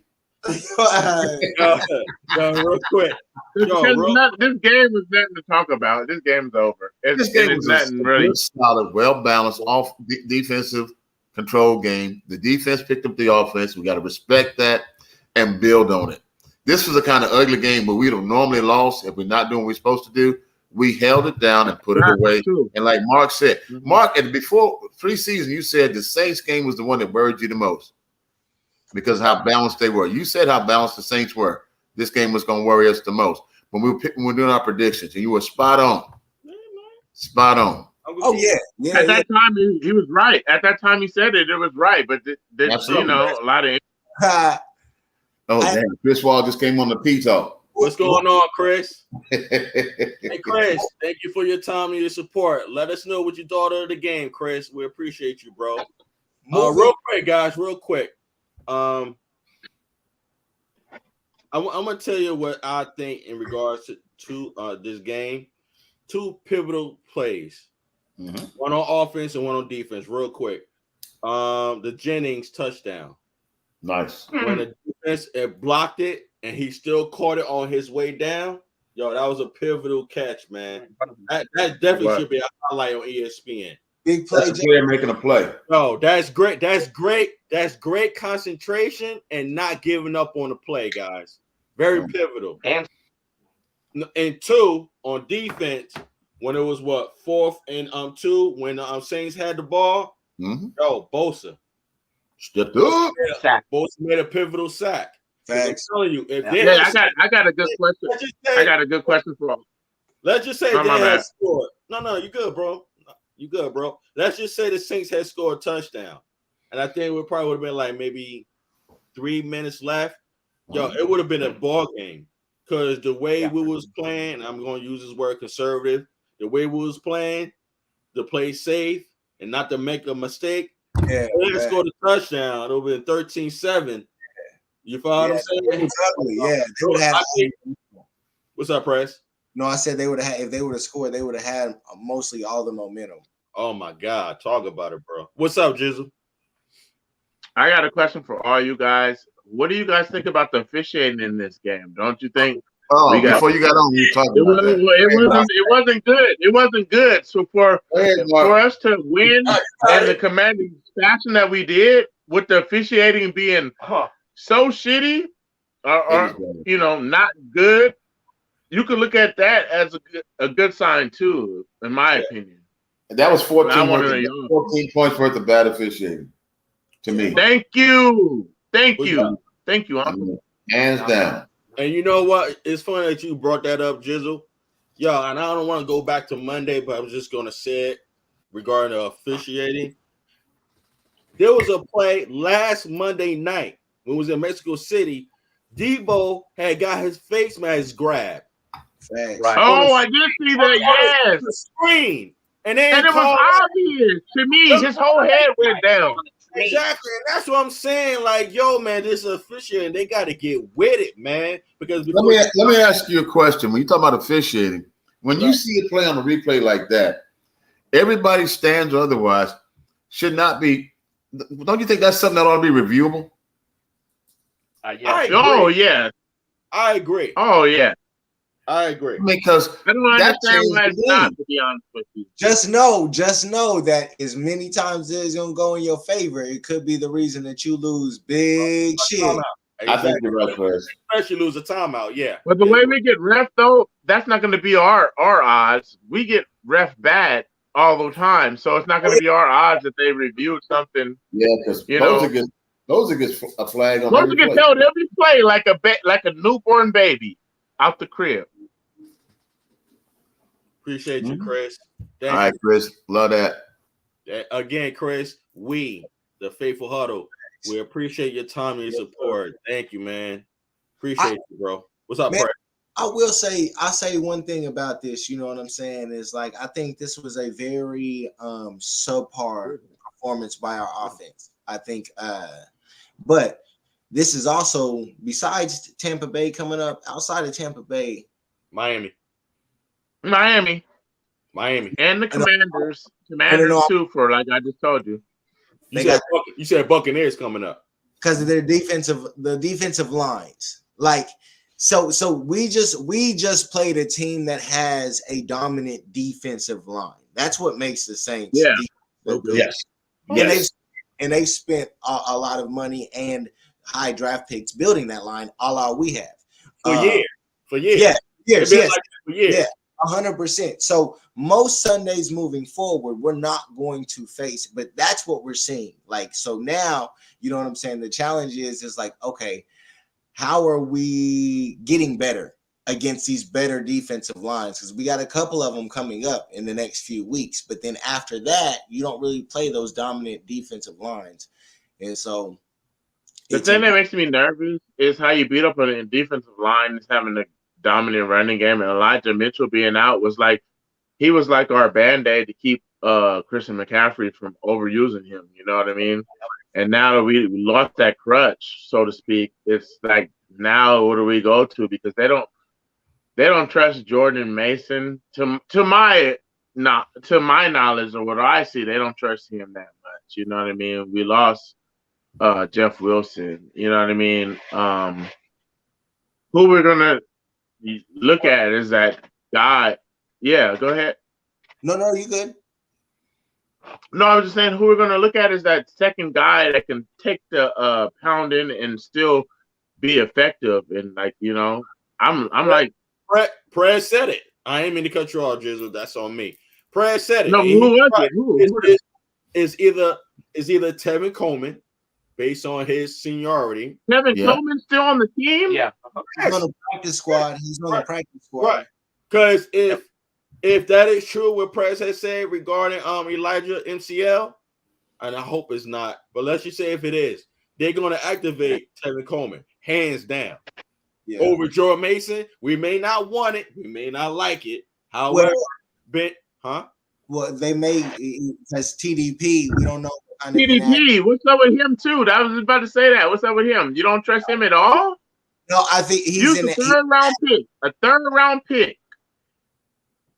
Real quick. This game was nothing to talk about. This game's over. This game was nothing really solid, well balanced, off defensive control game. The defense picked up the offense. We got to respect that and build on it. This was a kind of ugly game, but we don't normally lose if we're not doing what we're supposed to do. We held it down and put it away. And like Mark said, Mark, and before preseason, you said the Saints game was the one that worried you the most because of how balanced they were. You said how balanced the Saints were. This game was going to worry us the most. When we were doing our predictions, and you were spot on. Spot on. Oh, yeah. At that time, he was right. At that time, he said it was right. But, you know, a lot of... damn. Chris Wall just came on the P-Talk. What's going on, Chris? Hey, Chris, thank you for your time and your support. Let us know what you thought of the game, Chris. We appreciate you, bro. Real quick, guys, real quick. I'm going to tell you what I think in regards to this game. 2 pivotal plays. Mm-hmm. One on offense and one on defense, real quick. The Jennings touchdown. Nice. When the defense blocked it and he still caught it on his way down, yo, that was a pivotal catch, man. That definitely should be a highlight on ESPN. Big play. That's a player making a play. Oh, that's great. That's great. That's great concentration and not giving up on the play, guys. Very pivotal. And 2 on defense, when it was 4th and 2, when Saints had the ball, yo, Bosa stepped up. Bosa made a pivotal sack. I'm telling you, I got a good question. I got a good question for all. Let's just say they had scored. No, you good, bro. You good, bro. Let's just say the Saints had scored a touchdown. And I think it probably would have been like maybe 3 minutes left. Yo, it would have been a ball game. Because the way we was playing, I'm going to use this word conservative, the way we was playing, to play safe and not to make a mistake. Yeah, they scored a touchdown. It would have been 13-7. You follow what I'm saying? What's up, Press? No, I said they would have had, if they would have scored, they would have had mostly all the momentum. Oh my God. Talk about it, bro. What's up, Jizzle? I got a question for all you guys. What do you guys think about the officiating in this game? Don't you think? Before you got on, you talking about that. It wasn't good. It wasn't good. So for us to win in the commanding fashion that we did, with the officiating being so shitty or you know, not good, you could look at that as a good sign too, in my opinion. That was 14 points worth of bad officiating to me. Thank you, Uncle. Hands down. And you know what? It's funny that you brought that up, Jizzle. Yo, and I don't want to go back to Monday, but I'm just going to say it regarding the officiating. There was a play last Monday night when we was in Mexico City. Debo had got his face mask grabbed. Facts. Right. Oh, I did see that. Yes. The screen. And they And it was obvious to me. His whole head went down. Exactly. And that's what I'm saying. Like, yo, man, this is officiating. They got to get with it, man. Because let me ask you a question. When you talk about officiating, when you see a play on a replay like that, everybody stands or otherwise should not be. Don't you think that's something that ought to be reviewable? Yeah. Oh, yeah. I agree. Oh, yeah. I agree. Because I don't understand why it's not, to be honest with you. Just know that as many times as it's gonna go in your favor, it could be the reason that you lose big shit. Exactly. I think you're right, Chris. Especially lose a timeout, yeah. But the way we get ref, though, that's not going to be our odds. We get ref bad all the time, so it's not going to be our odds that they reviewed something. Yeah, because those gets a flag on every play. Can tell every play like a newborn baby out the crib. Appreciate you, Chris. All right, Chris. Love that. Again, Chris, we, the Faithful Huddle, we appreciate your time and your support. Thank you, man. Appreciate you, bro. What's up, Brad? I'll say one thing about this, you know what I'm saying, is like I think this was a very subpar performance by our offense. I think but this is also, besides Tampa Bay coming up, outside of Tampa Bay, Miami. And the Commanders too, for like I just told you. You said Buccaneers coming up. Because of the defensive lines. Like so we just played a team that has a dominant defensive line. That's what makes the Saints good. Yes. And they've spent a lot of money and high draft picks building that line, a la we have. For years. Yeah, years. Like for years. Yeah. 100%. So most Sundays moving forward, we're not going to face, but that's what we're seeing. Like, so now, you know what I'm saying? The challenge is like, okay, how are we getting better against these better defensive lines? Because we got a couple of them coming up in the next few weeks, but then after that, you don't really play those dominant defensive lines. And so the thing that makes me nervous is how you beat up on a defensive line is having a dominant running game, and Elijah Mitchell being out was like our band-aid to keep Christian McCaffrey from overusing him. You know what I mean? And now that we lost that crutch, so to speak, it's like now what do we go to? Because they don't trust Jordan Mason to my knowledge or what I see, they don't trust him that much. You know what I mean? We lost Jeff Wilson. You know what I mean? Who we're gonna look at is that guy. Yeah, go ahead. No, you good. No, I was just saying who we're gonna look at is that second guy that can take the pounding and still be effective. And like, you know, I'm like Prez said it. I ain't mean to cut you off, Jizzle. That's on me. Prez said it. No, who was it? Who? Is either Tevin Coleman, based on his seniority. Tevin Coleman's still on the team? Yeah. He's on the practice squad. Right. Because if that is true, what Prez has said regarding Elijah MCL, and I hope it's not, but let's just say if it is, they're going to activate Tevin Coleman, hands down. Yeah. Over Jordan Mason. We may not want it. We may not like it. However, well, they may, as TDP, we don't know. TDP, what's up with him too? I was about to say that. What's up with him? You don't trust him at all? No, I think he's a third round pick.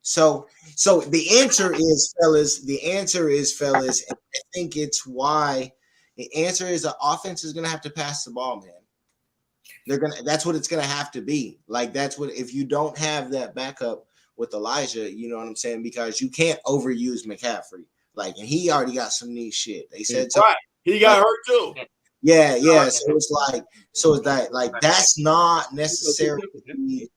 So the answer is, fellas, and I think it's why the answer is the offense is gonna have to pass the ball, man. That's what it's gonna have to be. Like, that's what, if you don't have that backup with Elijah, you know what I'm saying? Because you can't overuse McCaffrey. Like, and he already got some knee shit. They said so. Right. He got hurt too. Yeah. So it's like that's not necessarily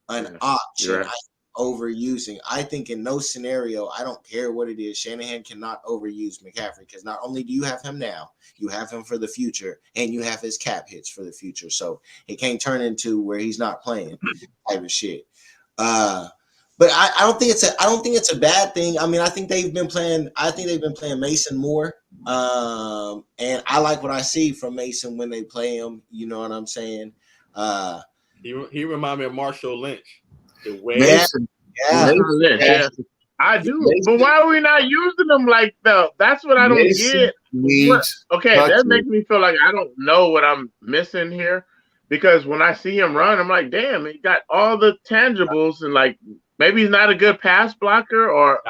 an option. Right. Overusing. I think in no scenario, I don't care what it is, Shanahan cannot overuse McCaffrey, because not only do you have him now, you have him for the future, and you have his cap hits for the future. So it can't turn into where he's not playing type of shit. But I don't think it's a bad thing. I mean, I think they've been playing Mason more. And I like what I see from Mason when they play him. You know what I'm saying? He reminded me of Marshall Lynch. The way yeah. I do, but why are we not using them like that? That's what I don't get. That makes me feel like I don't know what I'm missing here, because when I see him run, I'm like, damn, he got all the tangibles, and like maybe he's not a good pass blocker, or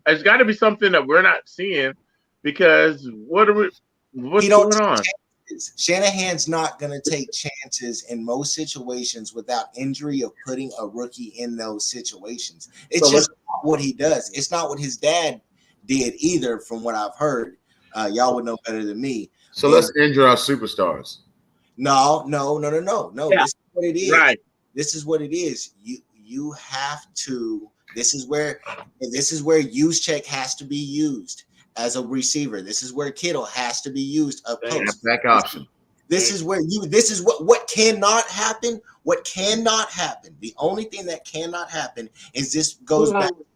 it's got to be something that we're not seeing, because what's going on? Shanahan's not going to take chances in most situations without injury of putting a rookie in those situations. It's just not what he does. It's not what his dad did either, from what I've heard. Y'all would know better than me. So let's injure our superstars. No. Yeah. This is what it is. Right. This is what it is. You have to. This is where Juszczyk has to be used as a receiver. This is where Kittle has to be used up post. Back option. This is what cannot happen. What cannot happen. The only thing that cannot happen is this goes back to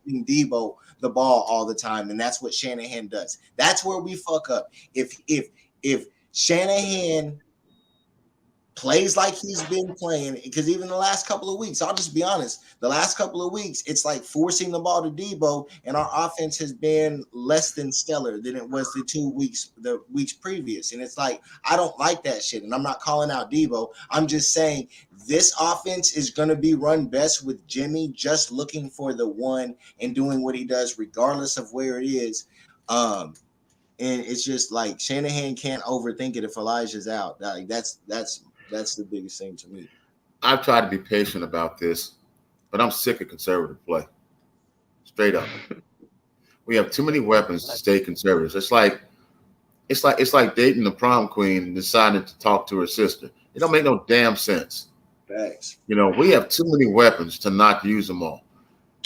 giving Debo the ball all the time, and that's what Shanahan does. That's where we fuck up. If Shanahan plays like he's been playing, because even the last couple of weeks, I'll just be honest, the last couple of weeks, it's like forcing the ball to Debo, and our offense has been less than stellar than it was the weeks previous. And it's like, I don't like that shit. And I'm not calling out Debo. I'm just saying this offense is going to be run best with Jimmy just looking for the one and doing what he does regardless of where it is. And it's just like Shanahan can't overthink it if Elijah's out. Like that's the biggest thing to me. I've tried to be patient about this, but I'm sick of conservative play. Straight up. We have too many weapons to stay conservative. It's like dating the prom queen and deciding to talk to her sister. It don't make no damn sense. Facts. We have too many weapons to not use them all.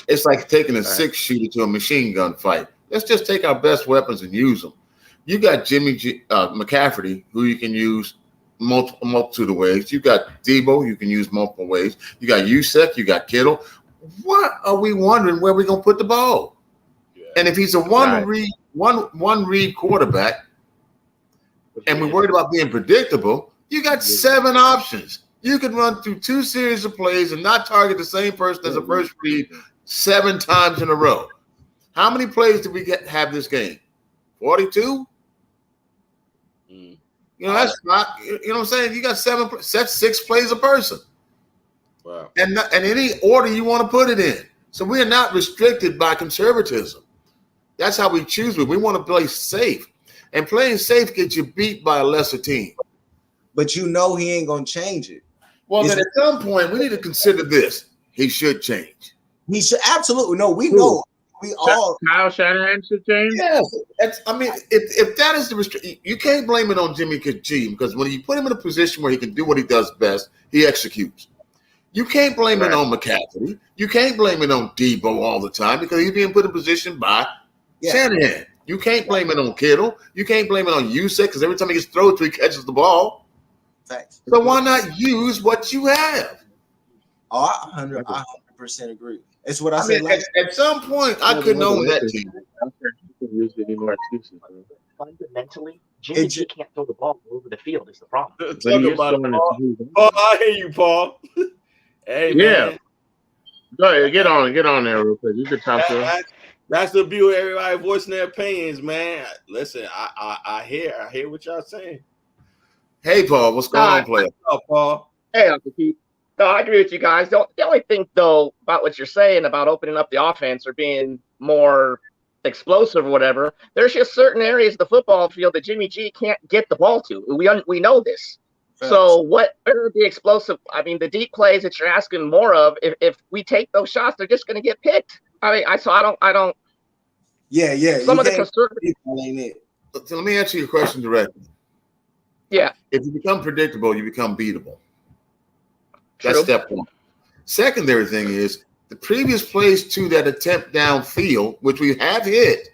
It's like taking a 6-shooter to a machine gun fight. Let's just take our best weapons and use them. You got Jimmy McCaffrey, who you can use multitude of ways. You got Debo, you can use multiple ways. You got Juszczyk, you got Kittle. What are we wondering where we're gonna put the ball? Yeah. And if he's a one read quarterback, and we're worried about being predictable, you got 7 options. You could run through 2 series of plays and not target the same person as a first read 7 times in a row. How many plays did we have this game? 42? That's not, what I'm saying? You got 7, that's 6 plays a person. Wow. And any order you want to put it in. So we are not restricted by conservatism. That's how we choose it. We want to play safe. And playing safe gets you beat by a lesser team. But he ain't going to change it. Well, then at some point, we need to consider this. He should change. He should. Absolutely. No, we know. We all. Kyle Shanahan should change? Yes. If that is the restriction, you can't blame it on Jimmy G, because when you put him in a position where he can do what he does best, he executes. You can't blame it on McCaffrey. You can't blame it on Debo all the time, because he's being put in position by Shanahan. You can't blame it on Kittle. You can't blame it on Juszczyk, because every time he gets thrown to, he catches the ball. Facts. So why not use what you have? Oh, I 100% agree. It's what I said. At some point, I couldn't own that team. Fundamentally, Jimmy G can't throw the ball all over the field. Is the problem? Paul, I hear you, Paul. Hey, man. Go ahead, get on there real quick. You can talk to him. That's the beauty of everybody voicing their opinions, man. Listen, I hear what y'all saying. Hey, Paul, what's going on, player? What's up, Paul? Hey, Uncle Keith. No, I agree with you guys. The only thing, though, about what you're saying about opening up the offense or being more explosive or whatever, there's just certain areas of the football field that Jimmy G can't get the ball to. We know this. Thanks. So what are the explosive? I mean, the deep plays that you're asking more of, if we take those shots, they're just going to get picked. I mean, I don't. Yeah. Some of the conservative. So let me answer your question directly. Yeah. If you become predictable, you become beatable. That's step 1. Secondary thing is the previous plays to that attempt downfield, which we have hit,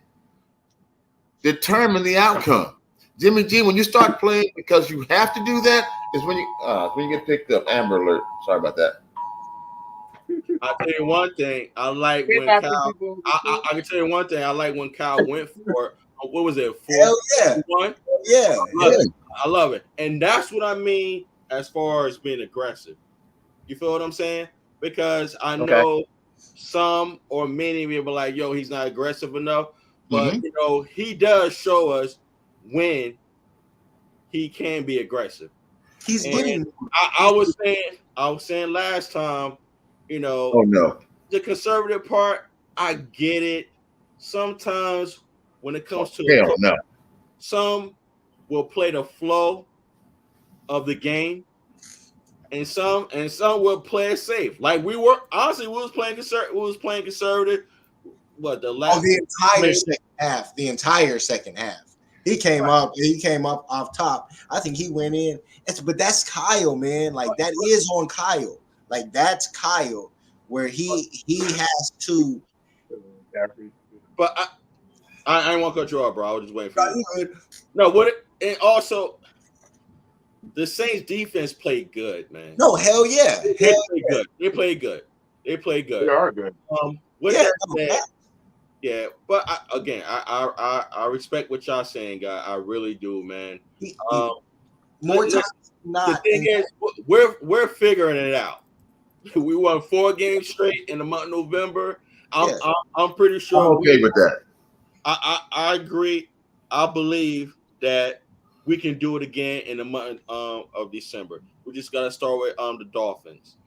determine the outcome. Jimmy G, when you start playing because you have to do that, is when you get picked up. Amber alert. Sorry about that. I'll tell you one thing. I like when Kyle. I can tell you one thing. I like when Kyle went for what was it? 4-1? Yeah. I love it. And that's what I mean as far as being aggressive. You feel what I'm saying? Because I know some or many people are like, yo, he's not aggressive enough. But you know, he does show us when he can be aggressive. He's And getting. I was saying last time, you know, Oh no. the conservative part, I get it. Sometimes when it comes to Hell no. some will play the flow of the game, and some will play it safe. Like we was playing conservative. What the last? The entire second half. The entire second half. He came up. He came up off top. I think he went in. But that's Kyle, man. Like that is on Kyle. Like that's Kyle, where he has to. But I ain't want to cut you off, bro. I was just waiting for you. No, and also the Saints defense played good, man. No, hell yeah. They played good. They played good. They are good. Yeah, but I respect what y'all saying, guy. I really do, man. More times not. The thing is, we're figuring it out. We won 4 games straight in the month of November. I'm pretty sure. I'm okay with that. I agree. I believe that we can do it again in the month of December. We just got to start with the Dolphins.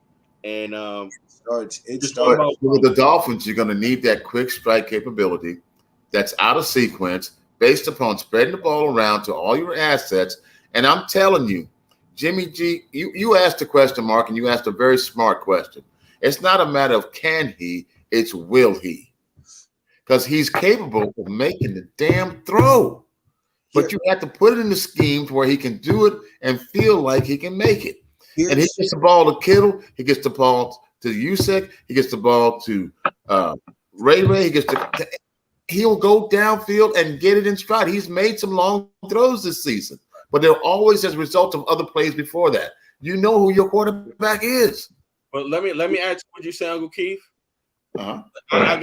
And with the Dolphins, you're going to need that quick strike capability that's out of sequence based upon spreading the ball around to all your assets. And I'm telling you, Jimmy G, you asked a question, Mark, and you asked a very smart question. It's not a matter of can he, it's will he. Because he's capable of making the damn throw. But you have to put it in the scheme to where he can do it and feel like he can make it. And he gets the ball to Kittle. He gets the ball to Usek. He gets the ball to Ray. He'll go downfield and get it in stride. He's made some long throws this season, but they're always as a result of other plays before that. You know who your quarterback is. But let me ask what you say, Uncle Keith. Uh-huh. I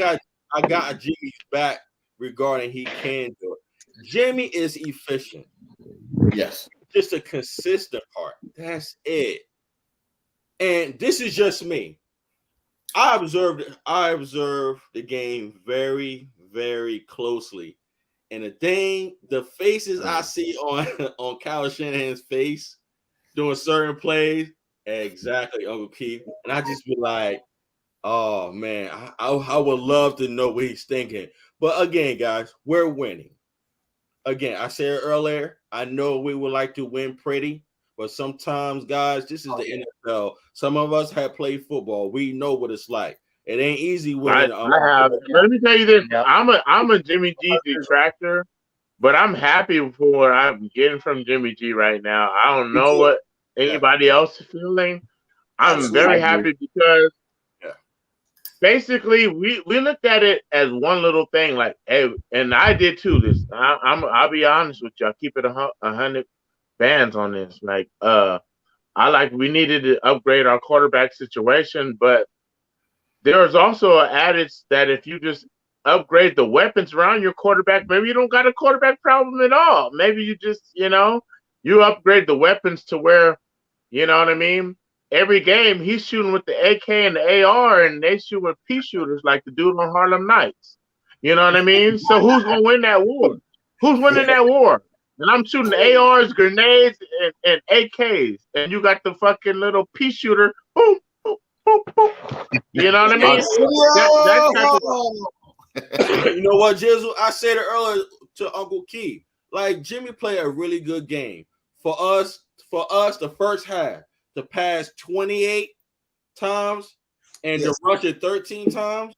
got Jimmy's back regarding he can do it. Jimmy is efficient. Yes. Just a consistent part. That's it. And this is just me. I observed the game very, very closely. And the faces I see on Kyle Shanahan's face doing certain plays, exactly, Uncle Keith. And I just be like, oh man, I would love to know what he's thinking. But again, guys, we're winning. Again, I said earlier, I know we would like to win pretty, but sometimes, guys, this is the NFL. Some of us have played football. We know what it's like. It ain't easy winning. I have. Let me tell you this. I'm a Jimmy G detractor, but I'm happy for what I'm getting from Jimmy G right now. I don't know what anybody else is feeling. I'm very happy because basically we looked at it as one little thing, like, hey, and I did too. I'll be honest with you. I keep it 100 bands on this. Like, we needed to upgrade our quarterback situation, but there's also an adage that if you just upgrade the weapons around your quarterback, maybe you don't got a quarterback problem at all. Maybe you just, you upgrade the weapons to where, you know what I mean? Every game he's shooting with the AK and the AR, and they shoot with pea shooters like the dude on Harlem Nights. You know what I mean? So who's gonna win that war? Who's winning that war? And I'm shooting ARs, grenades, and AKs, and you got the fucking little pea shooter. Boom, boom, boom, boom. You know what I mean? You know what, Jizzle? I said it earlier to Uncle Key. Like, Jimmy played a really good game. For us, the first half, to pass 28 times and to rush it 13 times,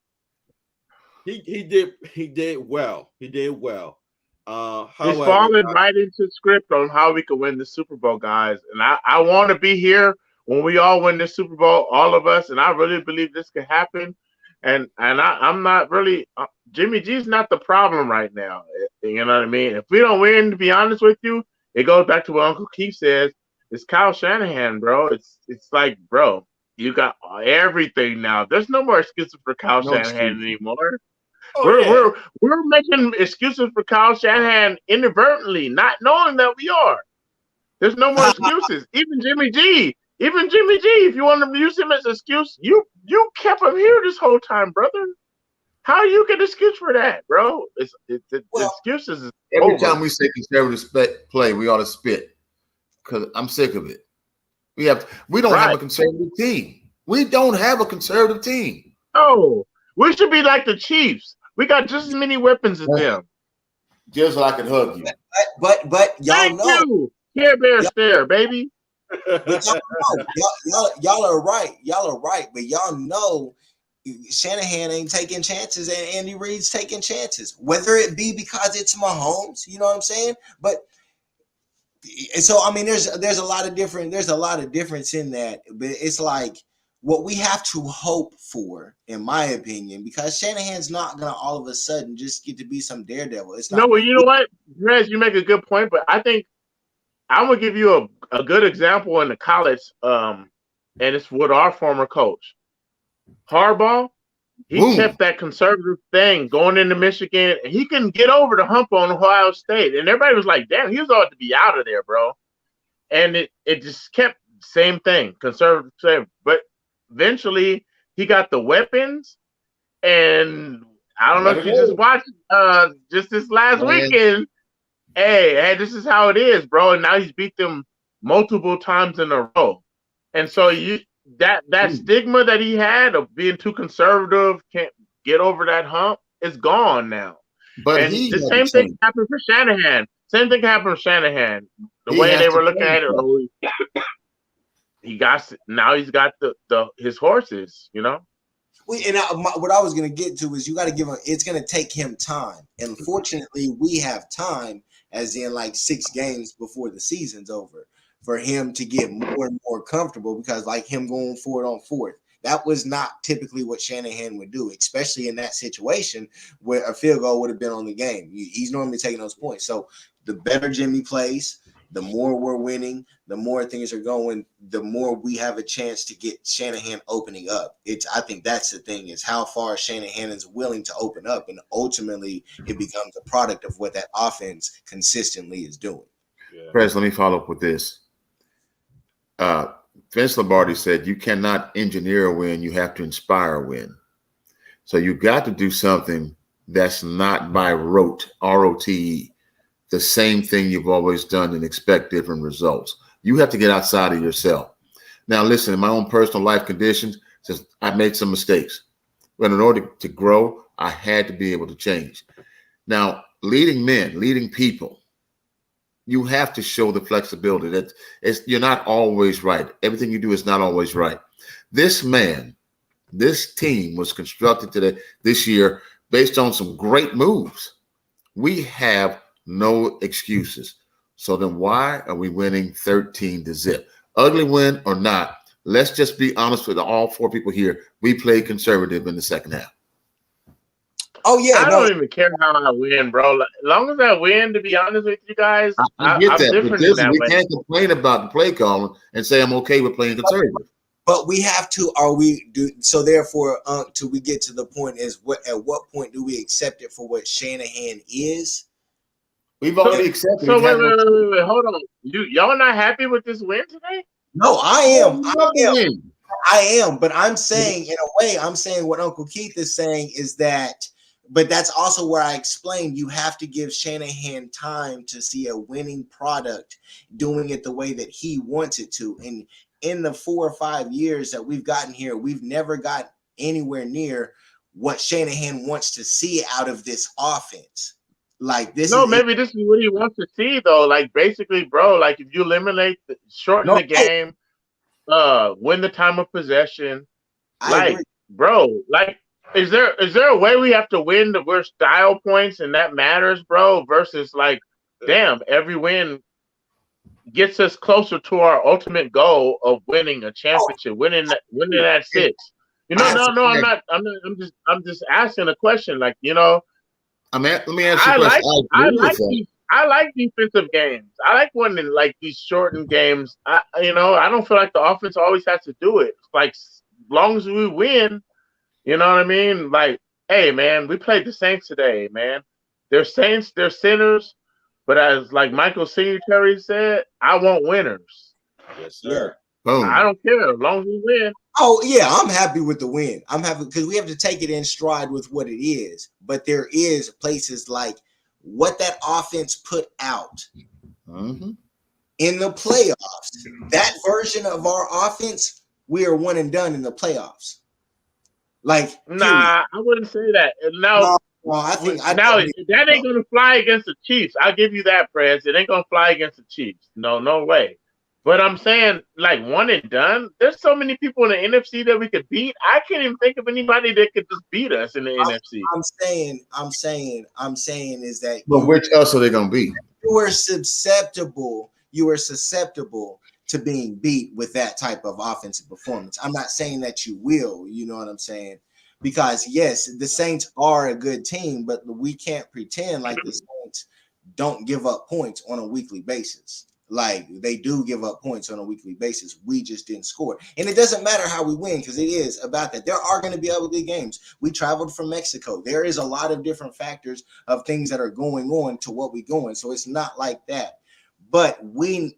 he did well. He did well. He's falling right into script on how we can win the Super Bowl, guys. And I want to be here when we all win the Super Bowl, all of us. And I really believe this could happen. And I'm not really Jimmy G's not the problem right now. You know what I mean? If we don't win, to be honest with you, it goes back to what Uncle Keith says. It's Kyle Shanahan, bro. It's like, bro, you got everything now. There's no more excuses for Kyle Shanahan anymore. We're making excuses for Kyle Shanahan inadvertently, not knowing that we are. There's no more excuses. Even Jimmy G. If you want to use him as an excuse, you kept him here this whole time, brother. How you get an excuse for that, bro? The excuses is every over. time we say conservative play, we ought to spit because I'm sick of it. We don't have a conservative team. We don't have a conservative team. No, we should be like the Chiefs. We got just as many weapons as them. Just so I can hug you. But y'all know. Care Bear stare, baby. But y'all are right. Y'all are right. But y'all know Shanahan ain't taking chances and Andy Reid's taking chances. Whether it be because it's Mahomes, you know what I'm saying? But so I mean, there's a lot of difference in that. But it's like what we have to hope for, in my opinion, because Shanahan's not gonna all of a sudden just get to be some daredevil. It's not. No, well, you know what, Rez, you make a good point, but I think I'm gonna give you a good example in the college, and it's with our former coach, Harbaugh. He kept that conservative thing going into Michigan, and he couldn't get over the hump on Ohio State, and everybody was like, "Damn, he was ought to be out of there, bro." And it just kept same thing, conservative, but eventually he got the weapons, and I don't know if you just watched just this last weekend. Hey, this is how it is, bro. And now he's beat them multiple times in a row. And so that stigma that he had of being too conservative, can't get over that hump, is gone now. But the same thing happened for Shanahan. Same thing happened for Shanahan. The way they were looking at it, he's got his horses, you know. What I was going to get to is you got to give him. It's going to take him time, and fortunately, we have time, as in like 6 games before the season's over, for him to get more and more comfortable. Because like him going forward on fourth, that was not typically what Shanahan would do, especially in that situation where a field goal would have been on the game. He's normally taking those points. So the better Jimmy plays, the more we're winning, the more things are going, the more we have a chance to get Shanahan opening up. I think that's the thing, is how far Shanahan is willing to open up, and ultimately it becomes a product of what that offense consistently is doing. Yeah. Chris, let me follow up with this. Vince Lombardi said you cannot engineer a win, you have to inspire a win. So you've got to do something that's not by rote, R-O-T-E, the same thing you've always done and expect different results. You have to get outside of yourself. Now, listen, in my own personal life conditions, since I made some mistakes. But in order to grow, I had to be able to change. Now, leading men, leading people, you have to show the flexibility that you're not always right. Everything you do is not always right. This team was constructed this year based on some great moves. We have no excuses. So then why are we winning 13-0? Ugly win or not, let's just be honest with all 4 people here. We played conservative in the second half. Oh, yeah. I don't even care how I win, bro. As long as I win, to be honest with you guys, I get that. Different in that way. Can't complain about the play calling and say I'm okay with playing conservative. But we have to. So therefore, till we get to the point is at what point do we accept it for what Shanahan is? We've already accepted. So wait, hold on. Y'all not happy with this win today? No, I am. I am. But I'm saying, in a way, I'm saying what Uncle Keith is saying is that. But that's also where I explained you have to give Shanahan time to see a winning product doing it the way that he wants it to. And in the 4 or 5 years that we've gotten here, we've never got anywhere near what Shanahan wants to see out of this offense. Like this. Maybe this is what he wants to see, though. Like basically, bro, like if you shorten the game, win the time of possession, bro, like. Is there a way we have to win that we're style points and that matters, bro? Versus like, damn, every win gets us closer to our ultimate goal of winning a championship, winning that 6. You know, no, I'm not. I'm just asking a question. Like, you know, let me ask you a question. I like defensive games. I like winning like these shortened games. I don't feel like the offense always has to do it. Like, as long as we win. You know what I mean? Like, hey, man, we played the Saints today, man. They're Saints, they're sinners. But as like Michael Singletary said, I want winners. Yes, sir. Boom. I don't care as long as we win. Oh yeah, I'm happy with the win. I'm happy because we have to take it in stride with what it is. But there is places like what that offense put out in the playoffs. That version of our offense, we are one and done in the playoffs. Like, nah, I wouldn't say that. Now, I think that ain't gonna fly against the Chiefs. I'll give you that, Prez. It ain't gonna fly against the Chiefs. No way. But I'm saying, like, one and done. There's so many people in the NFC that we could beat. I can't even think of anybody that could just beat us in the NFC. I'm saying is that. But which else are they gonna be? You are susceptible. You are susceptible to being beat with that type of offensive performance. I'm not saying that you will. You know what I'm saying? Because yes, the Saints are a good team, but we can't pretend like the Saints don't give up points on a weekly basis. Like they do give up points on a weekly basis. We just didn't score. And it doesn't matter how we win because it is about that. There are going to be ugly games. We traveled from Mexico. There is a lot of different factors of things that are going on to what we're going. So it's not like that. But we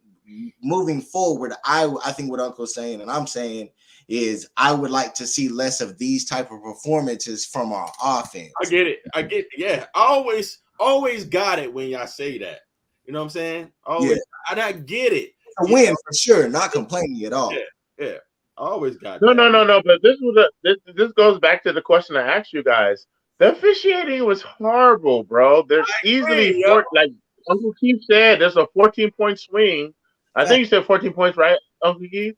moving forward, I think what Uncle's saying and I'm saying is I would like to see less of these type of performances from our offense. I get it. Yeah. I always got it when y'all say that. You know what I'm saying? Always, and I get it. A win for sure, not complaining at all. Yeah. I always got No. But this goes back to the question I asked you guys. The officiating was horrible, bro. There's easily like Uncle Keith said, there's a 14-point swing. I think you said 14 points, right, Uncle Keith?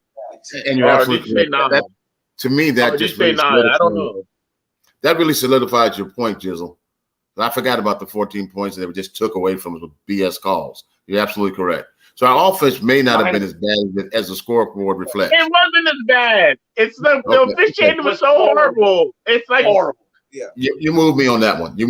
And you're absolutely correct. To me, that just really I don't know. That really solidified your point, Jizzle. I forgot about the 14 points that we just took away from us with BS calls. You're absolutely correct. So our offense may not have been as bad as the scoreboard reflects. It wasn't as bad. It's the officiating was so horrible. It's like horrible. Yeah. You moved me on that one. You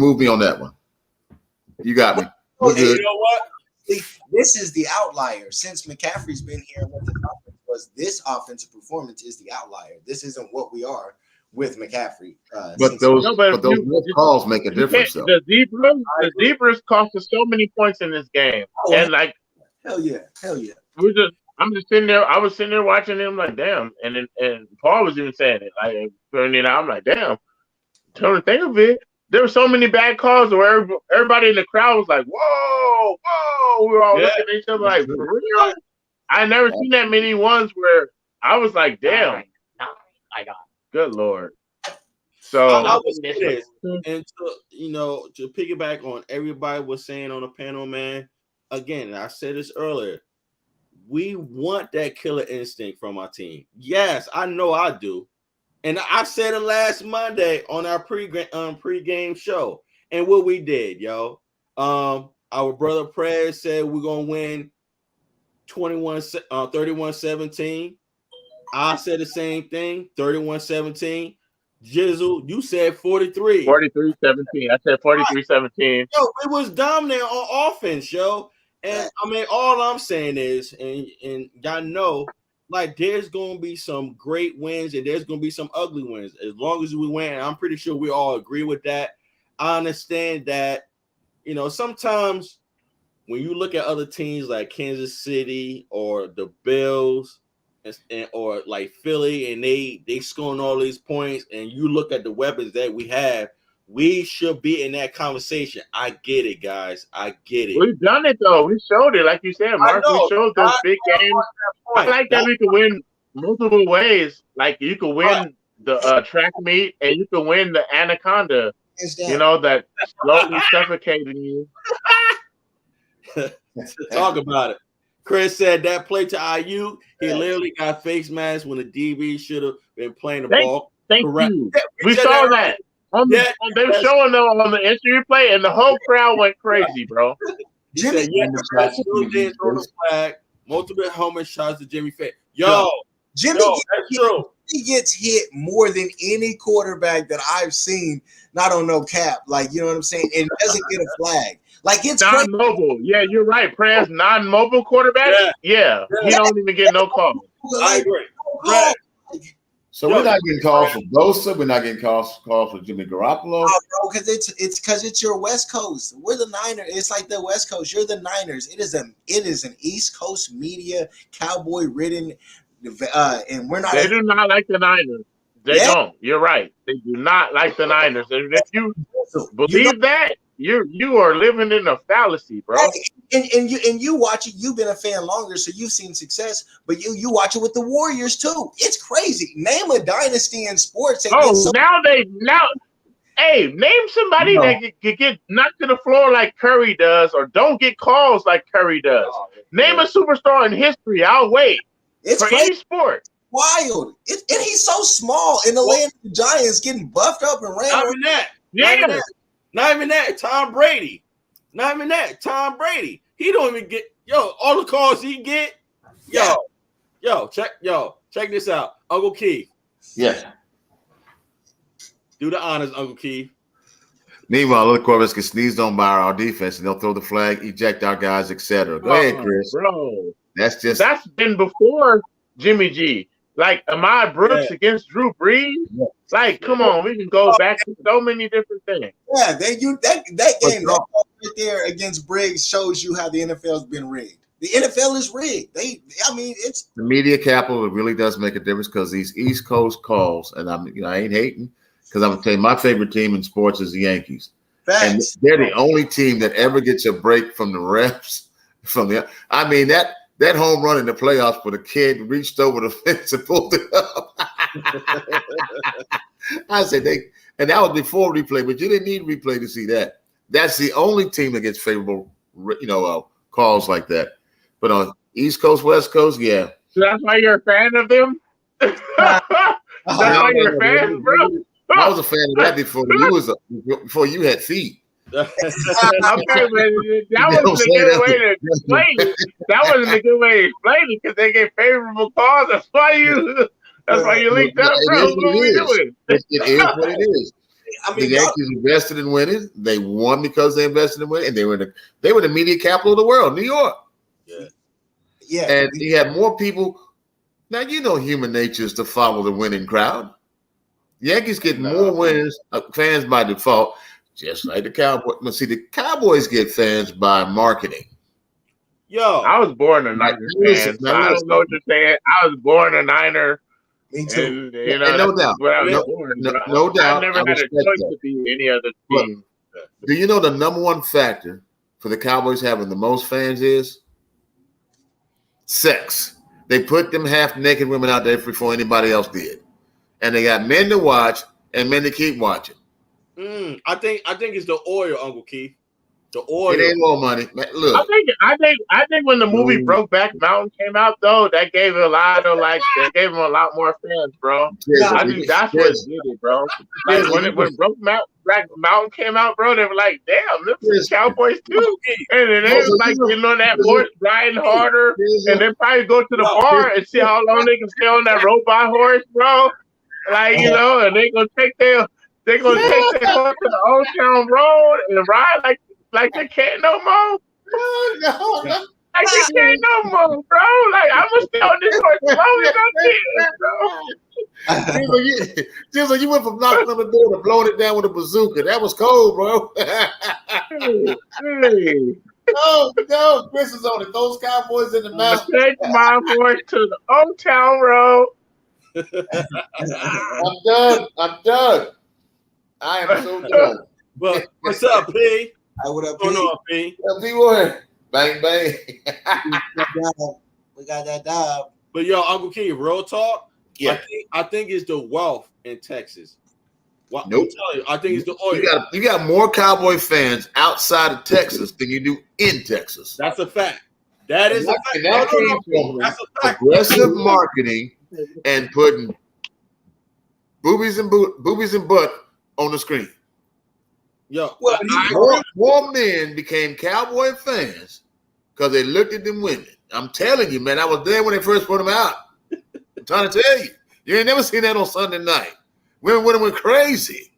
You got me. Well, you know what? This is the outlier. Since McCaffrey's been here, what the offense was, this offensive performance is the outlier. This isn't what we are with McCaffrey. But those calls make a difference, though. The zebras cost us so many points in this game, and like, hell yeah. I'm just sitting there. I was sitting there watching him, like, damn. And Paul was even saying it, like, I'm like, damn. Come to think of it, there were so many bad calls where everybody in the crowd was like, whoa. We were all looking at each other like, for real? I never seen that many ones where I was like, damn. I got. Good Lord. So I would say this, and to piggyback on everybody was saying on the panel, man. Again, I said this earlier. We want that killer instinct from our team. Yes, I know I do. And I said it last Monday on our pregame show. And what we did, yo. Our brother Prez said we're gonna win 31-17. I said the same thing, 31-17. Jizzle, you said 43. 43-17. I said 43-17. Yo, it was dominant on offense, yo. And I mean, all I'm saying is, and y'all know, like, there's going to be some great wins and there's going to be some ugly wins. As long as we win, I'm pretty sure we all agree with that. I understand that, sometimes when you look at other teams like Kansas City or the Bills or like Philly and they scoring all these points and you look at the weapons that we have, we should be in that conversation. I get it, guys. I get it. We've done it, though. We showed it. Like you said, Mark, we showed those big games. I like that we could win multiple ways. Like, you could win the track meet and you could win the Anaconda, that slowly suffocating you. Talk about it. Chris said that play to IU, he literally got face mask when the DB should have been playing the ball. Thank you. Yeah, we saw that. They were showing them on the injury replay, and the whole crowd went crazy, bro. Jimmy did throw the flag. Multiple helmet shots to Jimmy Fay. Jimmy gets hit more than any quarterback that I've seen. Not on no cap, like, you know what I'm saying, and doesn't get a flag. Like, it's non-mobile. Yeah, you're right. Prez, non-mobile quarterback. Yeah. He don't even get no call. I agree. So we're not getting calls for Bosa. We're not getting calls for Jimmy Garoppolo. Oh, bro, because it's your West Coast. We're the Niners. It's like the West Coast. You're the Niners. It is an East Coast media cowboy ridden, and we're not. They do not like the Niners. They don't. You're right. They do not like the Niners. And if you believe that, you are living in a fallacy, bro. And you watch it. You've been a fan longer, so you've seen success. But you watch it with the Warriors too. It's crazy. Name a dynasty in sports. Hey, name somebody that could get knocked to the floor like Curry does, or don't get calls like Curry does. Name a superstar in history. I'll wait. It's for crazy. Any sport. Wild. And he's so small in the land of the Giants, getting buffed up and ran. Not even that. Yeah. Not even that. Tom Brady. Not even that. Tom Brady. He don't even get all the calls he get. Check this out. Uncle Keith. Yes. Do the honors, Uncle Keith. Meanwhile, other quarterbacks can sneeze on by our defense and they'll throw the flag, eject our guys, etc. Go ahead, Chris. Bro. That's been before Jimmy G. Like Ahmad Brooks against Drew Brees. Yeah. Like, come on, we can go back to so many different things. Yeah, that game right there against Briggs shows you how the NFL's been rigged. The NFL is rigged. It's the media capital. It really does make a difference because these East Coast calls, and I ain't hating because I'm gonna tell you my favorite team in sports is the Yankees. Facts. And they're the only team that ever gets a break from the refs. That home run in the playoffs where the kid reached over the fence and pulled it up. I said and that was before replay, but you didn't need replay to see that. That's the only team that gets favorable, calls like that. But on East Coast, West Coast, yeah. So that's why you're a fan of them? That's why you're a fan, bro? I was a fan of that before you had feet. Okay, but that wasn't a good way to explain it. That wasn't a good way to explain it because they get favorable calls. That's why you linked up, bro. What are we doing? It is what it is. The Yankees invested in winning. They won because they invested in winning, and they were the media capital of the world, New York. Yeah. And you had more people. Now human nature is to follow the winning crowd. Yankees get more wins, fans by default. Just like the Cowboys. But see, the Cowboys get fans by marketing. I was born a Niner fan. So I don't know what you're saying. I was born a Niner. Me too. And no doubt. No doubt. I never had a choice to be any other team. Do you know the number one factor for the Cowboys having the most fans is? Sex. They put them half-naked women out there before anybody else did. And they got men to watch and men to keep watching. I think it's the oil, Uncle Keith. The oil. It ain't more money. Man, look. I think when the movie Brokeback Mountain came out, though, that gave it a lot of they gave him a lot more fans, bro. I think that's what did it, bro. Like when Brokeback Mountain came out, bro, they were like, "Damn, this is Cowboys too." And then they was like, that horse riding harder, and they probably go to the bar and see how long they can stay on that robot horse, bro. Like and they gonna take their horse to the Old Town Road and ride like they can't no more. No. Like they can't no more, bro. Like I'm gonna stay on this horse as long as I can, bro. Just like you went from knocking on the door to blowing it down with a bazooka. That was cold, bro. Hey. No, Chris is on it. Those Cowboys in the mouth. Take my horse to the Old Town Road. I'm done. I am so done. But what's up, P? What up, P? What's going on, P? P1. Bang, bang. We got that dog. But Uncle Keith, real talk. Yeah. I think it's the wealth in Texas. Nope. I think it's the oil. You got more Cowboy fans outside of Texas than you do in Texas. That's a fact. That is a fact. That came from aggressive marketing and putting boobies and butt on the screen. More men became Cowboy fans because they looked at them women. I'm telling you, man, I was there when they first put them out. I'm trying to tell you. You ain't never seen that on Sunday night. Women went crazy.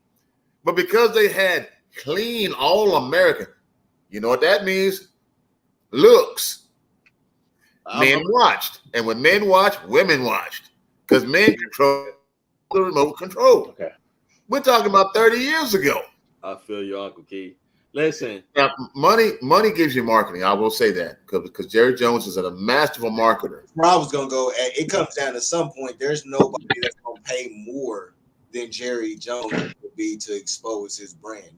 But because they had clean All-American, you know what that means? Looks. Men watched. And when men watched, women watched. Because men control the remote control. Okay. We're talking about 30 years ago. I feel you, Uncle Keith. Listen. Now, money gives you marketing. I will say that because Jerry Jones is a masterful marketer. Where I was gonna go, it comes down to some point. There's nobody that's gonna pay more than Jerry Jones would be to expose his brand.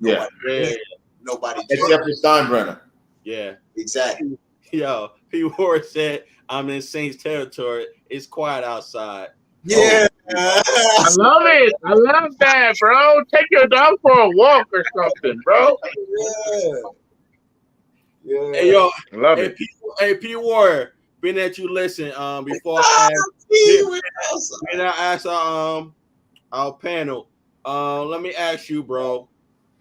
Nobody. Except for Steinbrenner. Yeah, exactly. Yo, P. Ward said, "I'm in Saints territory. It's quiet outside." Yeah, I love it. I love that, bro. Take your dog for a walk or something, bro. Yeah. Hey, yo, love it. P. Ward, been that you listen. Before I ask our panel, let me ask you, bro.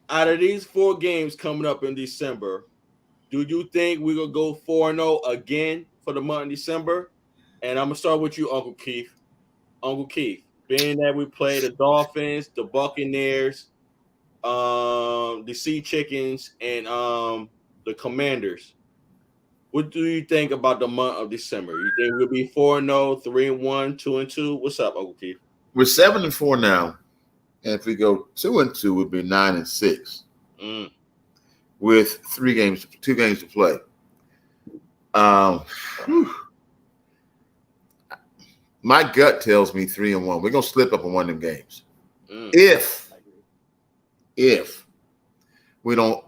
Out of these 4 games coming up in December, do you think we're gonna go 4-0 again for the month of December? And I'm gonna start with you, Uncle Keith. Uncle Keith, being that we play the Dolphins, the Buccaneers, the Sea Chickens, and the Commanders, what do you think about the month of December? You think we'll be 4-0, 3-1, 2-2? What's up, Uncle Keith? We're 7-4 now, and if we go 2-2, we'll be 9-6. With 2 games to play. My gut tells me 3-1. We're gonna slip up in one of them games. If we don't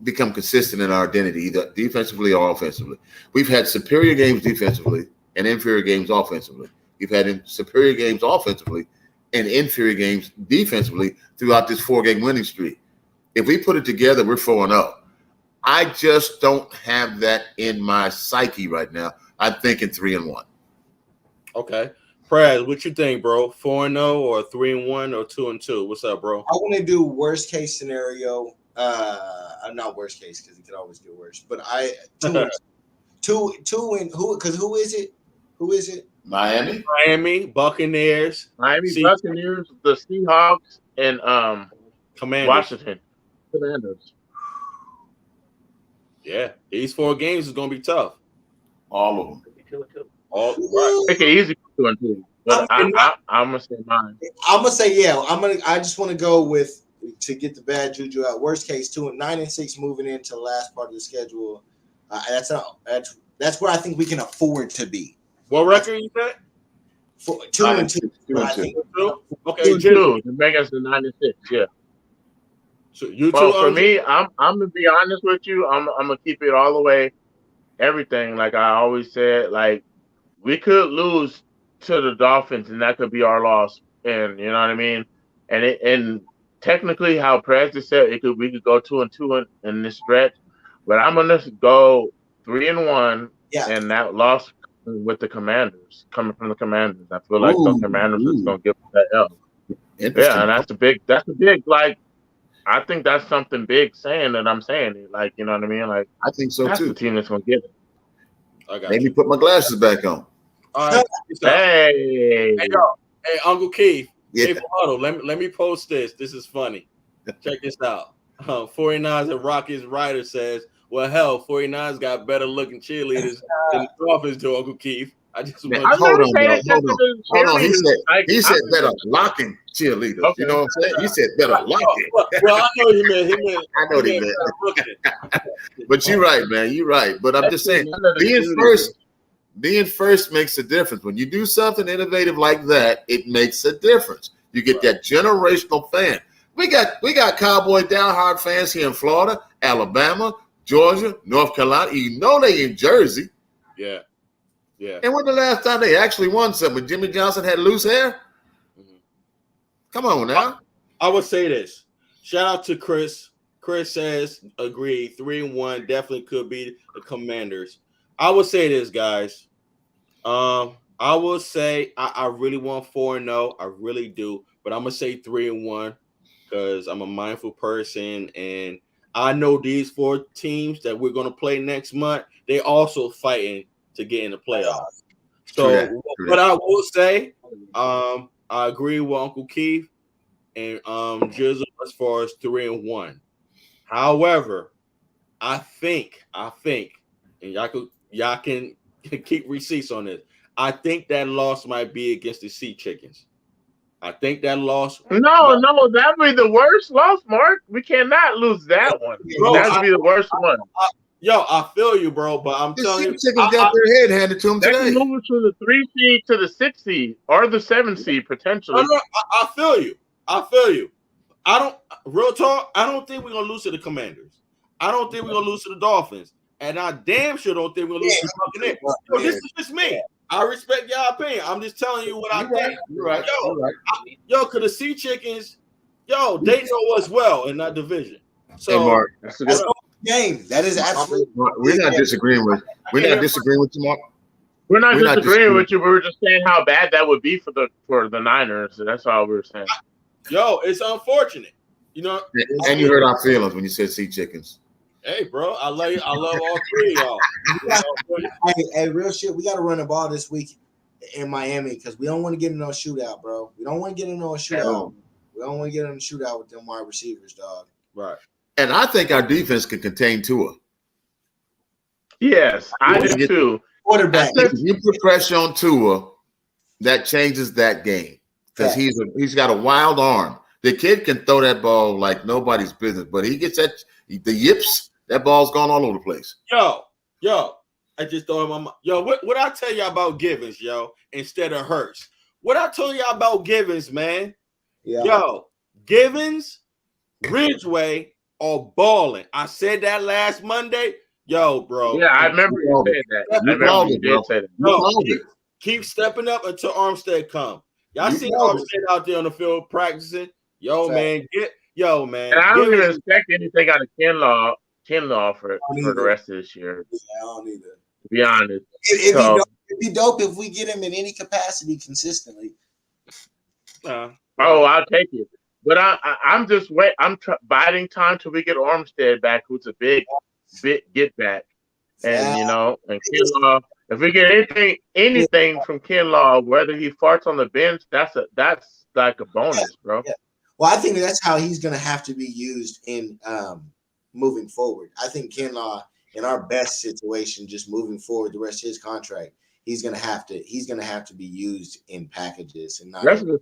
become consistent in our identity, either defensively or offensively. We've had superior games defensively and inferior games offensively. We've had superior games offensively and inferior games defensively throughout this 4-game winning streak. If we put it together, we're 4-0. I just don't have that in my psyche right now. I'm thinking 3-1. Okay. Praz, what you think, bro? 4-0 or 3-1 or 2-2? What's up, bro? I want to do worst case scenario. Not worst case because it could always get worse. But two and who? Because who is it? Who is it? Miami Buccaneers. Buccaneers, the Seahawks, and Commanders. Washington Commanders. Yeah, these 4 games is gonna be tough. All of them. All right. Make it easy for 2-2. But I'm gonna say mine. I'm gonna say yeah. I just want to go with to get the bad juju out. Worst case 9-6 moving into the last part of the schedule. That's where I think we can afford to be. What record you said? 2-2. 2-2. Okay, 2-2 to make us the 9-6. Yeah. So you well, two, for me, I'm gonna be honest with you. I'm gonna keep it all the way. Everything, like I always said, like we could lose to the Dolphins, and that could be our loss. And you know what I mean. And technically, how Prez said, we could go 2-2 in this stretch, but I'm gonna go 3-1. Yeah. And that loss with the Commanders, coming from the Commanders, I feel like the Commanders is gonna give us that L. Yeah, and that's the big. Like, I think that's something big saying that I'm saying it. Like, you know what I mean? Like, I think so that's too. The team that's gonna get it. I got Maybe you. Put my glasses back on. All right. Hey, Uncle Keith. Yeah. Hey, Huddle, let me post this. This is funny. Check this out. 49ers and Rockets writer says, well, hell, 49ers got better looking cheerleaders than the Dolphins do, Uncle Keith. I just want to hold on. He said better locking cheerleaders. Okay. You know what I'm saying? He said better locking. Well, I know he meant. I know he meant. But you're right, man. You're right. But I'm just saying, being first makes a difference. When you do something innovative like that, it makes a difference. You get that generational fan. We got Cowboy diehard fans here in Florida, Alabama, Georgia, North Carolina. You know they in Jersey. Yeah. Yeah. And when the last time they actually won something? Jimmy Johnson had loose hair? Mm-hmm. Come on now. I would say this. Shout out to Chris. Chris says, agree, 3-1 definitely could be the Commanders. I would say this, guys. I will say I really want 4-0. I really do. But I'm going to say 3-1 because I'm a mindful person. And I know these 4 teams that we're going to play next month, they also fighting to get in the playoffs. So what I will say, I agree with Uncle Keith and Jizzle as far as 3-1. However, I think, and y'all can keep receipts on this. I think that loss might be against the Sea Chickens. I think that loss. No, that'd be the worst loss, Mark. We cannot lose that one. Bro, that'd be the worst one. I feel you, bro, but I'm telling you, Chickens got their head handed to them They today. can move from the 3 seed to the 6 seed or the 7 seed potentially. No, I feel you. I feel you. Real talk, I don't think we're gonna lose to the Commanders. I don't think we're gonna lose to the Dolphins. And I damn sure don't think we're gonna lose to the Buccaneers. Yo, this is just me. I respect your opinion. I'm just telling you what I think. You're right. Yo, cause the Sea Chickens, yo, they know us well in that division. So hey, Mark, That's a game. That is absolutely. We're not disagreeing with you, Mark. We're not disagreeing with you. We were just saying how bad that would be for the Niners. That's all we were saying. Yo, it's unfortunate, you know. And you hurt our feelings when you said Sea Chickens. Hey, bro, I love all three of y'all. Hey, real shit. We got to run the ball this week in Miami because we don't want to get in no shootout, bro. We don't want to get in no shootout. We don't want to get in a shootout with them wide receivers, dog. Right. And I think our defense can contain Tua. Yes, I do too. Quarterback. If you put pressure on Tua, that changes that game because he's got a wild arm. The kid can throw that ball like nobody's business, but he gets the yips. That ball's gone all over the place. Yo, I just thought in my mind. Yo, what I tell y'all about Givens, yo, instead of Hurts? What I told y'all about Givens, man? Yeah. Yo, Givens, Ridgeway are balling. I said that last Monday. Yo, bro. Yeah, I remember you saying that. You did say that. No, keep stepping up until Armstead come. Y'all see Armstead out there on the field practicing. Yo, man, man. And I don't even expect anything out of Kinlaw for the rest of this year. Yeah, I don't either. To be honest. It'd be dope if we get him in any capacity consistently. I'll take it. But I'm just wait. I'm biding time till we get Armstead back, who's a big get back, and and Kinlaw. If we get anything from Kinlaw, whether he farts on the bench, that's like a bonus, bro. Yeah. Well, I think that's how he's going to have to be used in moving forward. I think Kinlaw, in our best situation, just moving forward the rest of his contract, he's going to have to be used in packages and not rest of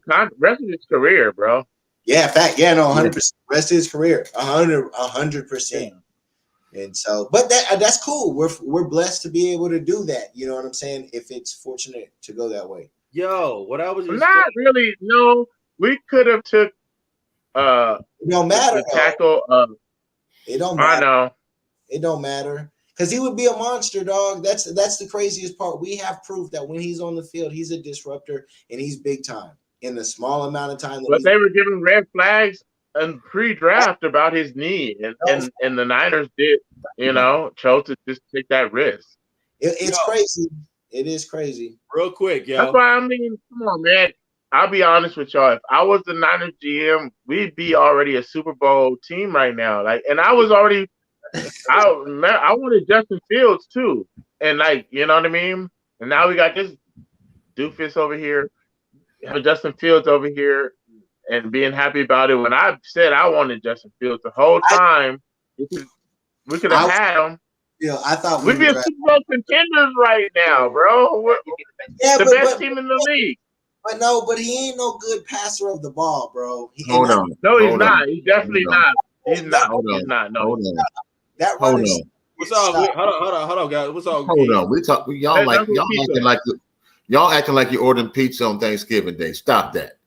his career, bro. Yeah, fact. Yeah, no, 100%. Rest of his career, 100%. And so, but that's cool. We're blessed to be able to do that. You know what I'm saying? If it's fortunate to go that way. Yo, what I was just not really. No, we could have took. It don't matter. The tackle. It don't matter. I know. It don't matter because he would be a monster, dog. That's the craziest part. We have proof that when he's on the field, he's a disruptor and he's big time in the small amount of time. But they were giving red flags and pre-draft about his knee, and the Niners did, chose to just take that risk. It's crazy. It is crazy. Real quick, yo. That's why come on, man. I'll be honest with y'all. If I was the Niners GM, we'd be already a Super Bowl team right now. And I was already, I wanted Justin Fields too, and you know what I mean. And now we got this doofus over here, have Justin Fields over here, and being happy about it. When I said I wanted Justin Fields the whole time, we could have had him. Yeah, I thought we'd be a Super Bowl contenders right now, bro. We're the best team in the league. But he ain't no good passer of the ball, bro. Hold on. No, he's not. He's definitely not. He's not. He's not. No. That run is. What's up? Hold on, guys. What's up? Hold on. Y'all acting like you're ordering pizza on Thanksgiving Day. Stop that.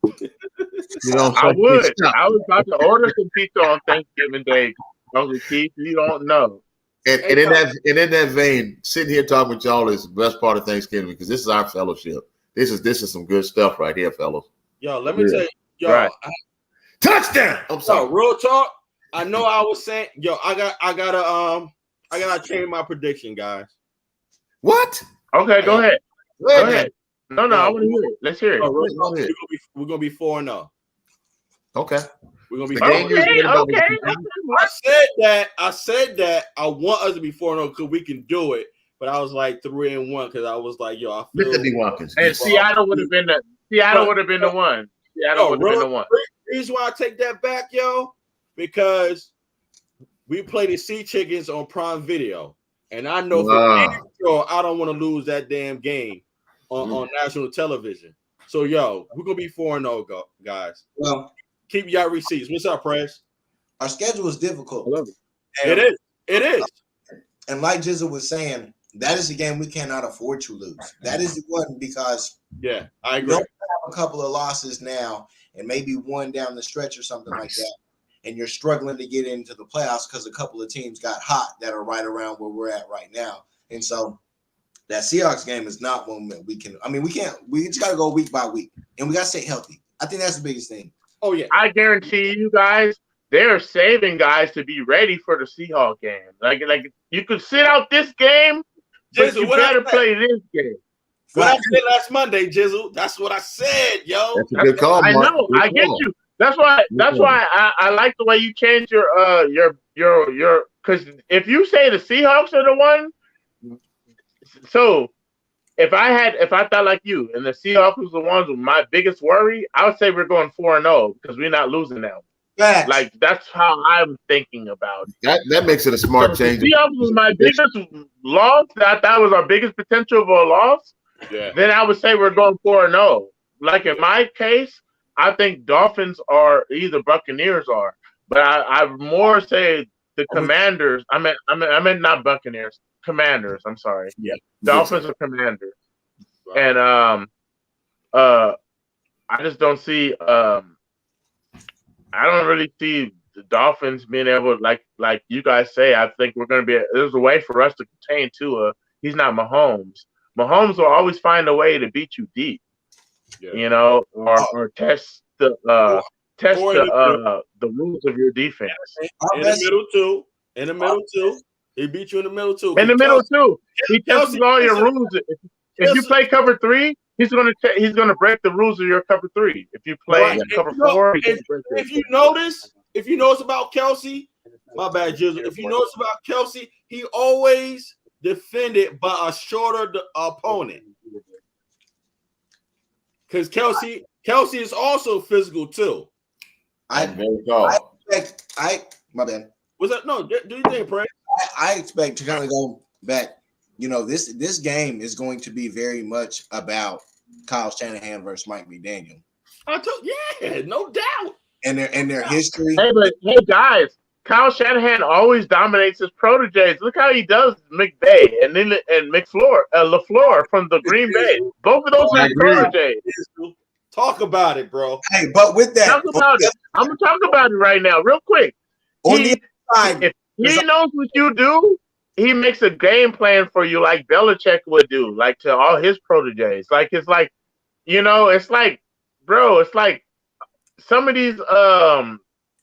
I would. I was about to order some pizza on Thanksgiving Day. Uncle Keith, you don't know. And in that vein, sitting here talking with y'all is the best part of Thanksgiving because this is our fellowship. This is some good stuff right here, fellas. Yo, let me tell you, yo, right. Touchdown. I'm sorry. Real talk. I know I was saying, yo, I gotta change my prediction, guys. What? Okay, go ahead. Go ahead. No, I want to hear it. Let's hear it. We're gonna be 4-0. Okay. We're gonna be. Okay. I said that. I want us to be 4-0 because we can do it. But I was like 3-1 because I was like, yo, I feel. And Seattle would have been the one. Seattle would have been the one. The reason why I take that back, yo, because we play the Sea Chickens on Prime Video, and I know for sure I don't want to lose that damn game on national television. So, yo, we're going to be 4-0, guys. Well, keep your receipts. What's up, Prez? Our schedule is difficult. I love it. It is. It is. And like Jizzle was saying, that is a game we cannot afford to lose. That is the one because I agree. You don't have a couple of losses now and maybe one down the stretch or something like that, and you're struggling to get into the playoffs because a couple of teams got hot that are right around where we're at right now. And so that Seahawks game is not one that we can. I mean, we can't. We just got to go week by week, and we got to stay healthy. I think that's the biggest thing. Oh yeah, I guarantee you guys, they're saving guys to be ready for the Seahawks game. Like you could sit out this game, but you better play this game. What I said last Monday, Jizzle. That's what I said, yo. That's a good call, I Mark. know. Good I get call. you. That's why I like the way you change your because if you say the Seahawks are the one, so if I thought like you and the Seahawks was the ones with my biggest worry, I would say we're going 4-0 because we're not losing now. Facts. Like that's how I'm thinking about it. That makes it a smart change. The Seahawks was my biggest loss. That was our biggest potential of a loss. Yeah. Then I would say we're going 4-0. Like in my case, I think Dolphins are either Buccaneers are, but I more say the Commanders. I meant not Buccaneers, Commanders. I'm sorry. Yeah. Dolphins are Commanders, and I just don't see. I don't really see the Dolphins being able, like you guys say. I think we're going to be. There's a way for us to contain Tua. He's not Mahomes. Mahomes will always find a way to beat you deep. Yeah. You know, or test the rules of your defense. In the middle too. He beat you in the middle too. In the middle too. He tests all your rules. If you play cover 3, he's gonna break the rules of your cover 3. If you play cover 4, if you notice about Kelsey, my bad, Jizzle. If you notice about Kelsey, he always defended by a shorter opponent. Because Kelsey is also physical too. My bad. Was that no? Do you think, Pray? I expect to kind of go back. You know, this game is going to be very much about Kyle Shanahan versus Mike McDaniel. No doubt. And their history. Hey guys, Kyle Shanahan always dominates his proteges. Look how he does McVay and LaFleur from the Green Bay. Both of those are proteges. Talk about it, bro. Hey, but with that, I'm gonna talk about it right now, real quick. If he knows what you do, he makes a game plan for you like Belichick would do, like to all his proteges. Like it's like, it's like, bro, it's like some of these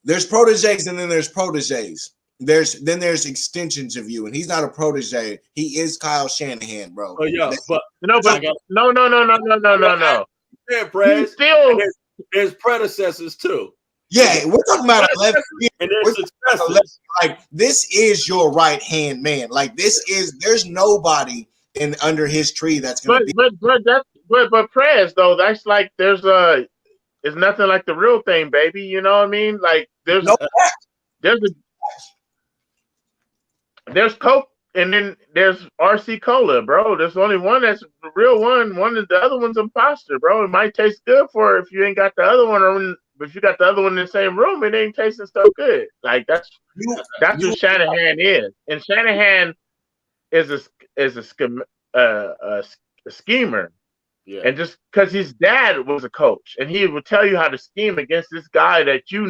there's proteges and then there's proteges. There's extensions of you, and he's not a protege. He is Kyle Shanahan, bro. Oh yeah, but no. Yeah, Brad. Still, there's predecessors too. Yeah, we're talking about 11 years. And there's successors. Like this is your right hand man. Like there's nobody under his tree that's gonna be. But Prez though, that's like it's nothing like the real thing, baby. You know what I mean? Like there's Coke and then there's RC Cola, bro. There's only one that's the real one. One is the other one's imposter, bro. It might taste good for if you ain't got the other one, or if you got the other one in the same room, it ain't tasting so good. Like that's who Shanahan is, and Shanahan is a schemer. Yeah. And just because his dad was a coach, and he would tell you how to scheme against this guy that right? You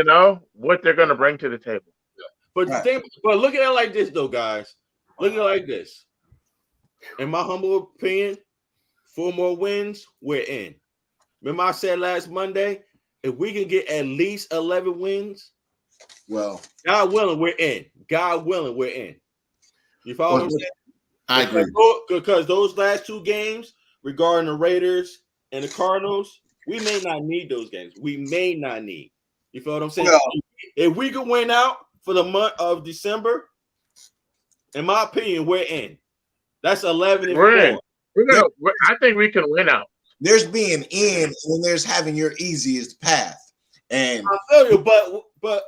know what they're going to bring to the table. But but look at it like this, though, guys. Look at it like this. In my humble opinion, 4 more wins, we're in. Remember I said last Monday, if we can get at least 11 wins, well, God willing, we're in. God willing, we're in. You follow what I'm saying? I agree. Because those last 2 games regarding the Raiders and the Cardinals, we may not need those games. We may not need. You feel what I'm saying? Well, if we could win out for the month of December, in my opinion, we're in. That's 11 and 4. I think we can win out. There's being in, and there's having your easiest path. And I feel you, but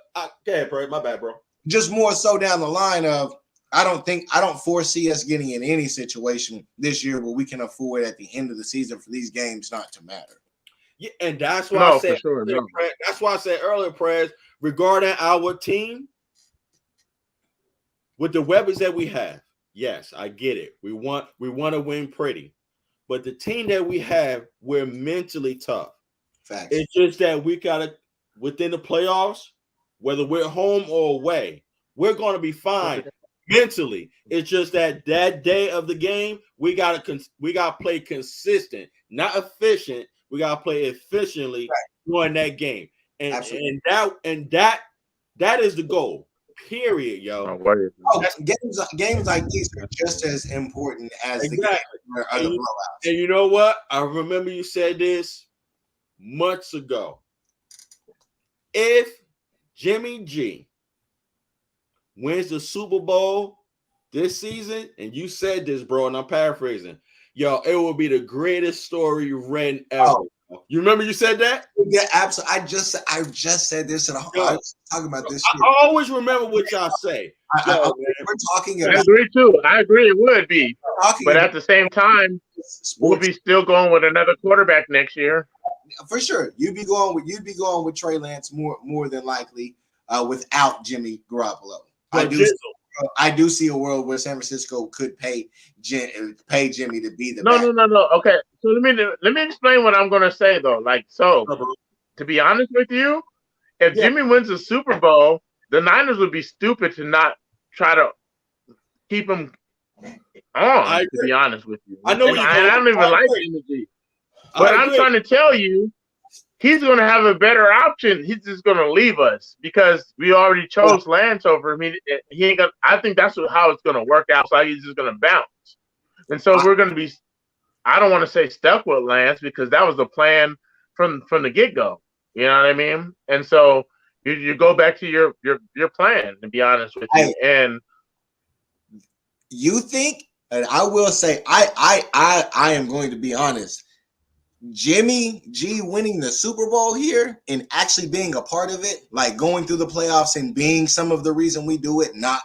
okay, bro, my bad, bro. Just more so down the line of I don't foresee us getting in any situation this year where we can afford at the end of the season for these games not to matter. Yeah, and that's why I said that's why I said earlier, Prez, regarding our team with the weapons that we have. Yes, I get it. We want to win pretty, but the team that we have, we're mentally tough. Facts. It's just that we gotta within the playoffs, whether we're home or away, we're gonna be fine mentally. It's just that day of the game, we gotta play consistent, not efficient. We gotta play efficiently during that game, and that is the goal. Period, yo. Games like these are just as important as the blowouts. And you know what? I remember you said this months ago. If Jimmy G wins the Super Bowl this season, and you said this, bro, and I'm paraphrasing, yo, it will be the greatest story you've read ever. You remember you said that? Yeah, absolutely. I just said this, and I was talking about this. I always remember what y'all say. We're talking about. I agree too. I agree it would be, but at the same time, we'll be still going with another quarterback next year. For sure, you'd be going with Trey Lance more than likely without Jimmy Garoppolo. I do see a world where San Francisco could pay Jimmy to be the No. Okay, so let me explain what I'm gonna say though. To be honest with you, if Jimmy wins the Super Bowl, the Niners would be stupid to not try to keep him on. To be honest with you, I know. I don't even like Jimmy G, but I'm trying to tell you, he's going to have a better option. He's just going to leave us because we already chose Lance over him. He ain't gonna. I think that's how it's going to work out. So he's just going to bounce, and so we're going to be. I don't want to say stuck with Lance because that was the plan from the get go. You know what I mean? And so you go back to your plan. To be honest with you, and you think, and I will say, I am going to be honest. Jimmy G winning the Super Bowl here and actually being a part of it, like going through the playoffs and being some of the reason we do it, not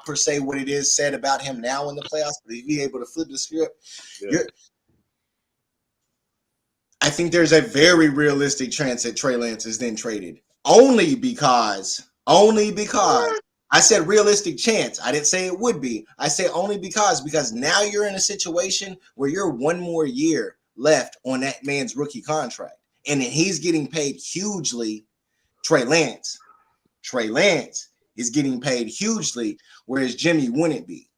per se what it is said about him now in the playoffs, but he'd be able to flip the script. Yeah. I think there's a very realistic chance that Trey Lance is then traded. Only because I said realistic chance. I didn't say it would be. I say only because now you're in a situation where you're one more year left on that man's rookie contract, and then he's getting paid hugely. Trey Lance is getting paid hugely, whereas Jimmy wouldn't be.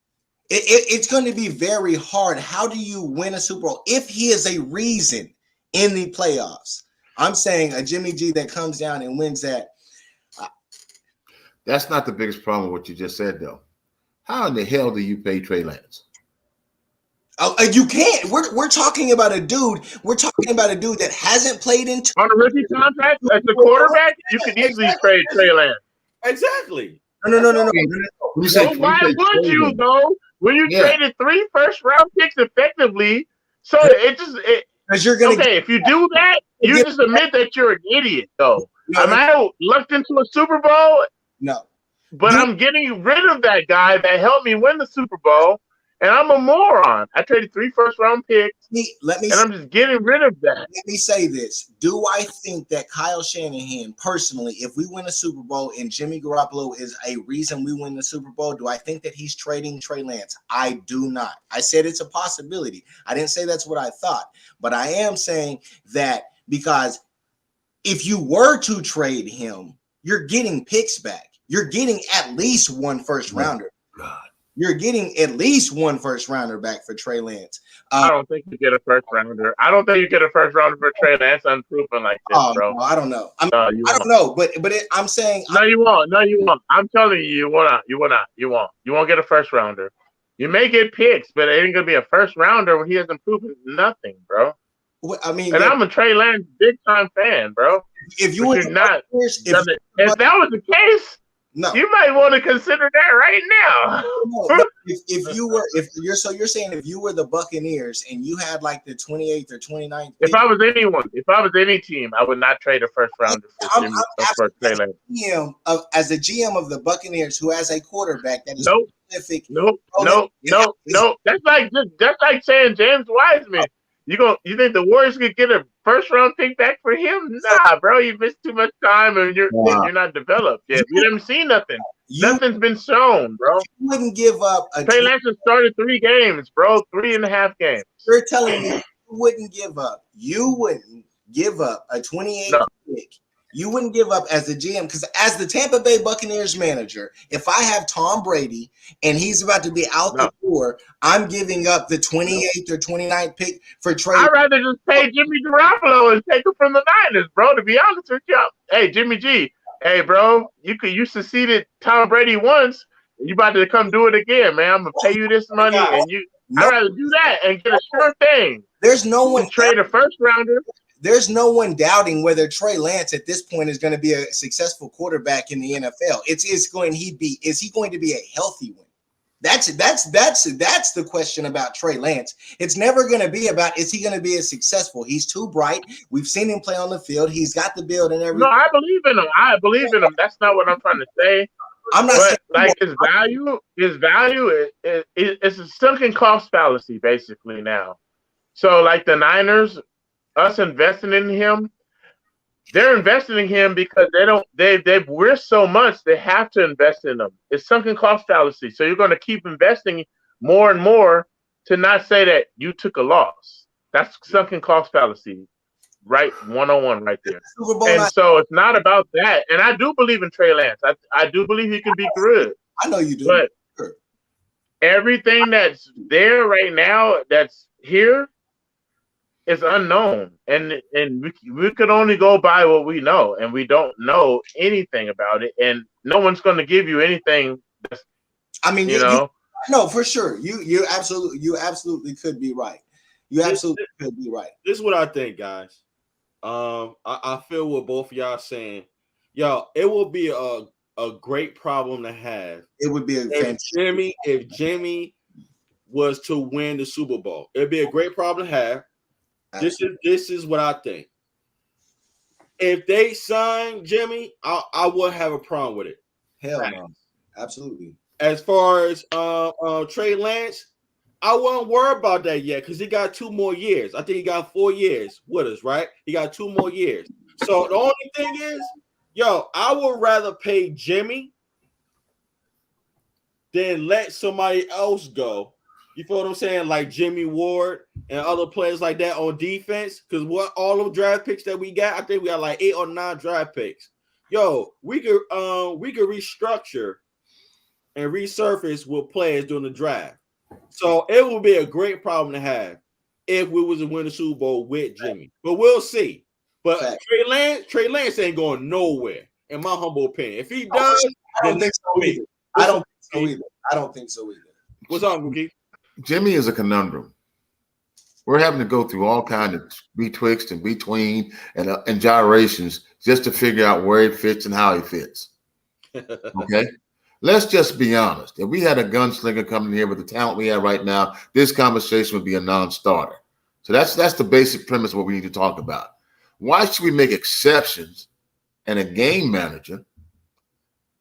It's going to be very hard. How do you win a Super Bowl if he is a reason in the playoffs? I'm saying a Jimmy G that comes down and wins that. That's not the biggest problem with what you just said, though. How in the hell do you pay Trey Lance? You can't. We're talking about a dude. We're talking about a dude that hasn't played in on a rookie contract as the quarterback. You could easily trade Trey Lance. Exactly. No. Why would you though? When you traded 3 first-round picks effectively, so because you're gonna if you do that, you just admit that you're an idiot. Though am I lucked into a Super Bowl? No, but I'm getting rid of that guy that helped me win the Super Bowl. And I'm a moron. I traded 3 first-round picks, I'm just getting rid of that. Let me say this. Do I think that Kyle Shanahan, personally, if we win a Super Bowl and Jimmy Garoppolo is a reason we win the Super Bowl, do I think that he's trading Trey Lance? I do not. I said it's a possibility. I didn't say that's what I thought. But I am saying that because if you were to trade him, you're getting picks back. You're getting at least 1 first-rounder. God. You're getting at least 1 first-rounder back for Trey Lance. I don't think you get a first-rounder. I don't think you get a first-rounder for Trey Lance unproven like this, bro. No, I don't know. I don't know, but I'm saying no, you won't. No, you won't. I'm telling you, you won't. You won't. You won't get a first-rounder. You may get picks, but it ain't gonna be a first-rounder when he hasn't proven nothing, bro. I mean, and I'm a Trey Lance big-time fan, bro. If you were not, if that was the case. No, you might want to consider that right now. no. You're saying if you were the Buccaneers and you had like the 28th or 29th If pick, I was anyone, if I was any team, I would not trade a first rounder for Trey Lance. As a GM of the Buccaneers who has a quarterback that is Nope. specific. Nope. That's like saying James Wiseman. You think the Warriors could get a first round pick back for him? Nah, bro, you missed too much time and you're not developed yet. We haven't seen nothing. Nothing's been shown, bro. You wouldn't give up Trey Lance has started 3 games, bro. 3.5 games. You're telling me you wouldn't give up a 28 pick. You wouldn't give up as a GM, because as the Tampa Bay Buccaneers manager, if I have Tom Brady and he's about to be out the door, I'm giving up the 28th or 29th pick for Trey. I'd rather just pay Jimmy Garoppolo and take him from the Niners, bro. To be honest with you, hey Jimmy G, hey bro, you succeeded Tom Brady once. You about to come do it again, man. I'm gonna pay you this money, and I'd rather do that and get a sure thing. There's no one trade a first rounder. There's no one doubting whether Trey Lance at this point is going to be a successful quarterback in the NFL. Is he going to be a healthy one? That's the question about Trey Lance. It's never going to be about, is he going to be as successful? He's too bright. We've seen him play on the field. He's got the build and everything. No, I believe in him. That's not what I'm trying to say. I'm not saying like his value is a sunken cost fallacy basically now. So like the Niners, us investing in him, they're investing in him because they've risked so much they have to invest in him. It's sunken cost fallacy. So you're going to keep investing more and more to not say that you took a loss. That's sunken cost fallacy, right? 101 right there. So it's not about that. And I do believe in Trey Lance. I do believe he can be good. I know you do. But everything that's there right now, that's here, is unknown, and we could only go by what we know, and we don't know anything about it, and no one's going to give you anything. No, for sure. You absolutely could be right. You absolutely could be right. This is what I think, guys. I feel what both of y'all saying. Yo, it will be a great problem to have. It would be if Jimmy was to win the Super Bowl. It'd be a great problem to have. This is what I think. If they sign Jimmy, I would have a problem with it. Hell no. Absolutely. As far as Trey Lance, I won't worry about that yet because he got 2 more years. I think he got 4 years with us, right? He got 2 more years. So the only thing is, I would rather pay Jimmy than let somebody else go. You feel what I'm saying? Like Jimmy Ward and other players like that on defense. Because all the draft picks that we got, I think we got like 8 or 9 draft picks. We could restructure and resurface with players during the draft. So it would be a great problem to have if we was to win the Super Bowl with Jimmy. But we'll see. But Trey Lance ain't going nowhere, in my humble opinion. If he does, I don't think so either. I don't think so either. What's up, Mookie? Jimmy is a conundrum. We're having to go through all kinds of betwixt and between and gyrations just to figure out where he fits and how he fits. Okay? Let's just be honest. If we had a gunslinger coming here with the talent we have right now, this conversation would be a non-starter. So that's the basic premise of what we need to talk about. Why should we make exceptions and a game manager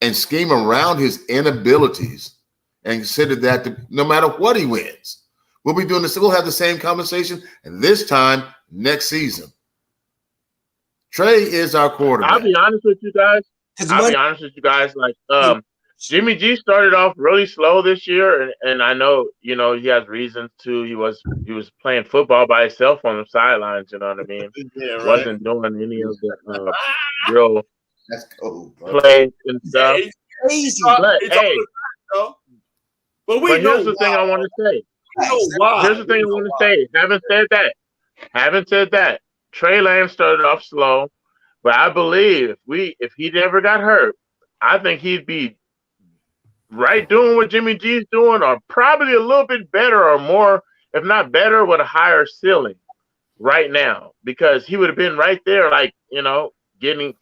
and scheme around his inabilities and consider that no matter what he wins, we'll be doing this. We'll have the same conversation, and this time next season. Trey is our quarterback. I'll be honest with you guys. Like, Jimmy G started off really slow this year, and I know, he has reasons to. He was playing football by himself on the sidelines. You know what I mean? Yeah, right. Wasn't doing any of the real plays and stuff. Crazy. But here's the thing I want to say. Here's the thing I want to say. Haven't said that. Trey Lance started off slow, but I believe if he never got hurt, I think he'd be right doing what Jimmy G's doing, or probably a little bit better or more, if not better, with a higher ceiling right now, because he would have been right there, like,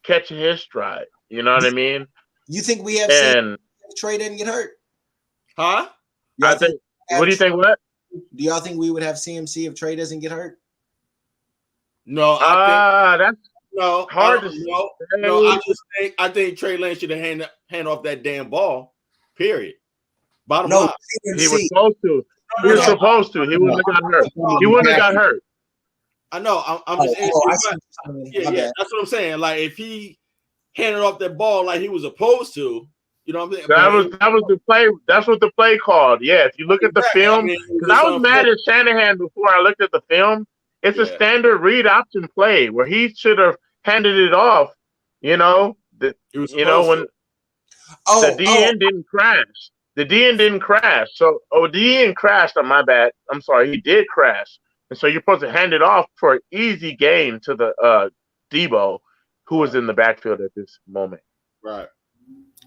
catching his stride. You know what I mean? You think we have and Trey didn't get hurt? Huh? I think. What do you think? What? Do y'all think we would have CMC if Trey doesn't get hurt? No, that's no hard to no. I think Trey Lance should have hand off that damn ball. Period. Bottom line. He was supposed to. He was supposed to. He wouldn't have got hurt. He wouldn't have got hurt. I know. I'm just. Yeah. That's what I'm saying. Like if he handed off that ball like he was supposed to, you know what I'm saying? That was the play. That's what the play called. Yeah. If you look at the film, because I was mad at Shanahan before I looked at the film. It's a standard read option play where he should have handed it off. You know, when the DN didn't crash. The DN didn't crash. So, DN crashed. On my bad. I'm sorry. He did crash. And so you're supposed to hand it off for an easy gain to the Debo, who was in the backfield at this moment. Right.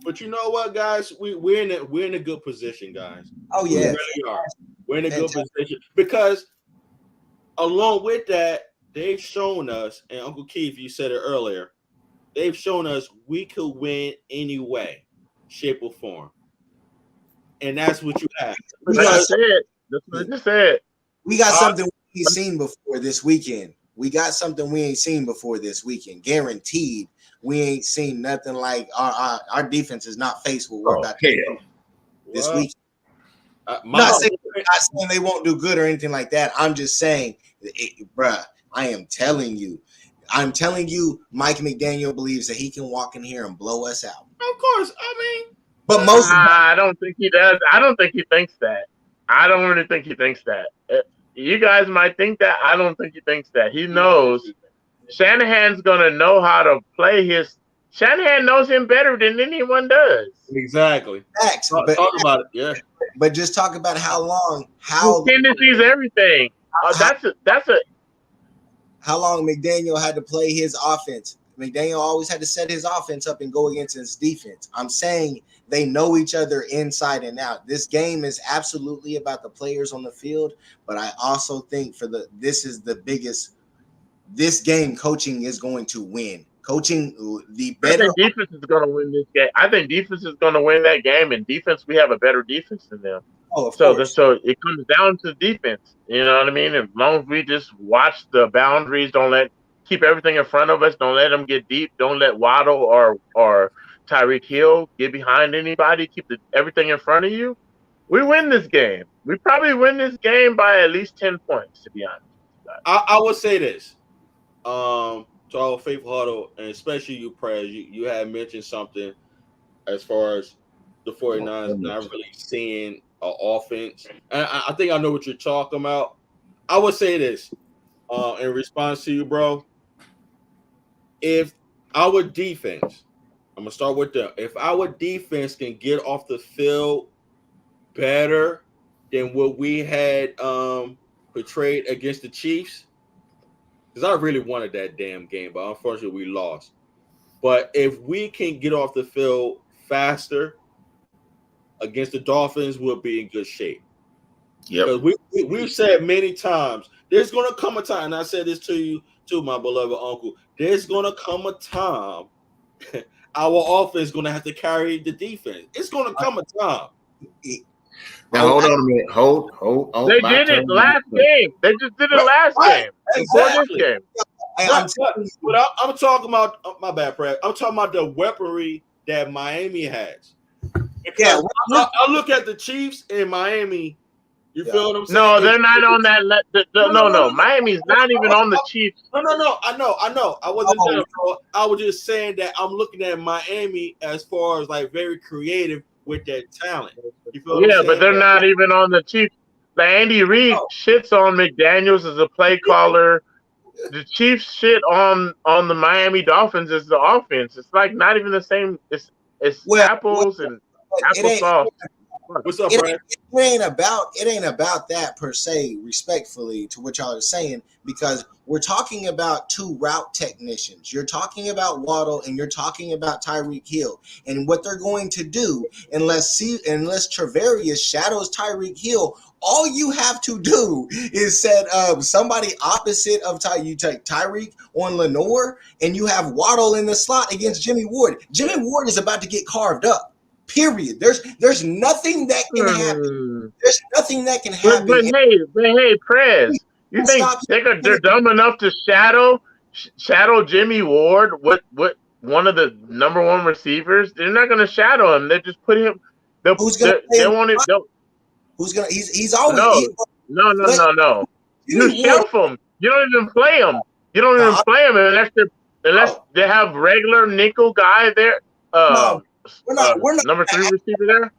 But you know what, guys? We're in a good position, guys. Oh yeah, we really are. We're in a good position because along with that, they've shown us, and Uncle Keith, you said it earlier, they've shown us we could win any way, shape, or form. And that's what you have. That's what I just said. We got something we ain't seen before this weekend. Guaranteed. We ain't seen nothing like our defense is not faced with what we're about to do this weekend. Not saying they won't do good or anything like that. I'm just saying, bruh, I am telling you, Mike McDaniel believes that he can walk in here and blow us out. Of course. I mean, but I don't think he does. I don't think he thinks that. I don't really think he thinks that. You guys might think that. I don't think he thinks that. He knows Shanahan's gonna know how to play his. Shanahan knows him better than anyone does. Exactly. Talk about it. Yeah. But just talk about how tendencies, everything. How long McDaniel had to play his offense. McDaniel always had to set his offense up and go against his defense. I'm saying they know each other inside and out. This game is absolutely about the players on the field, but I also think this game coaching is going to win. Coaching the better. I think defense is going to win this game. I think defense is going to win that game. And defense, we have a better defense than them. Oh, of course. So it comes down to defense. You know what I mean? As long as we just watch the boundaries, keep everything in front of us. Don't let them get deep. Don't let Waddle or Tyreek Hill get behind anybody. Keep everything in front of you. We win this game. We probably win this game by at least 10 points, to be honest. I would say this. To our faithful Huddle, and especially you, Prez, you had mentioned something as far as the 49ers not really seeing an offense. And I think I know what you're talking about. I would say this in response to you, bro. If our defense, I'm going to start with them. If our defense can get off the field better than what we had portrayed against the Chiefs, because I really wanted that damn game, but unfortunately we lost. But if we can get off the field faster against the Dolphins, we'll be in good shape. Yeah, we've said many times, there's going to come a time, and I said this to you too, my beloved uncle, there's going to come a time our offense is going to have to carry the defense. It's going to come a time. Now hold on a minute. Hold on. They did it last game. They just did it last game. Exactly. Before this game. But I'm talking about my bad, Brad. I'm talking about the weaponry that Miami has. Yeah, I look at the Chiefs in Miami. You feel what I'm saying? No, they're not on that. No. Miami's not even on the Chiefs. No. I know. I wasn't there, bro. I was just saying that I'm looking at Miami as far as like very creative with that talent. But they're not even on the Chiefs. Like Andy Reid shits on McDaniels as a play caller. The Chiefs shit on the Miami Dolphins as the offense. It's like not even the same. It's apples and applesauce. What's up, Brad? It ain't about that per se, respectfully to what y'all are saying, because we're talking about two route technicians. You're talking about Waddle and you're talking about Tyreek Hill. And what they're going to do, unless Travarius shadows Tyreek Hill, all you have to do is set somebody opposite of you take Tyreek on Lenore, and you have Waddle in the slot against Jimmy Ward. Jimmy Ward is about to get carved up. Period. There's nothing that can happen. There's nothing that can happen. But hey, Prez, you think they're dumb enough to shadow Jimmy Ward? What one of the number one receivers? They're not going to shadow him. They just put him. Who's going to? Who's going to? He's always no. You shelf him. You don't even play him. You don't even play him unless they have regular nickel guy there. We're not number 3 receiver there. We're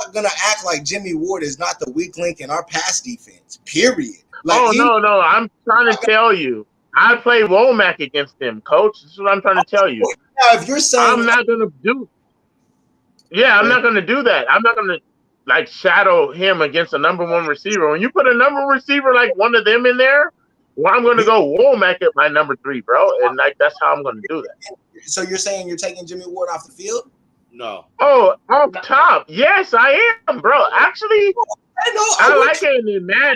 not gonna act like Jimmy Ward is not the weak link in our pass defense. Period. No. I'm trying to tell you. I play Womack against him, coach. This is what I'm trying to tell you. Now, if you're saying I'm not gonna do that. I'm not gonna shadow him against a number 1 receiver. When you put a number 1 receiver like one of them in there, well, I'm gonna go Womack at my number 3, bro, and that's how I'm gonna do that. So you're saying you're taking Jimmy Ward off the field? No. Oh, off top. Yes, I am, bro. Actually, I like it, man.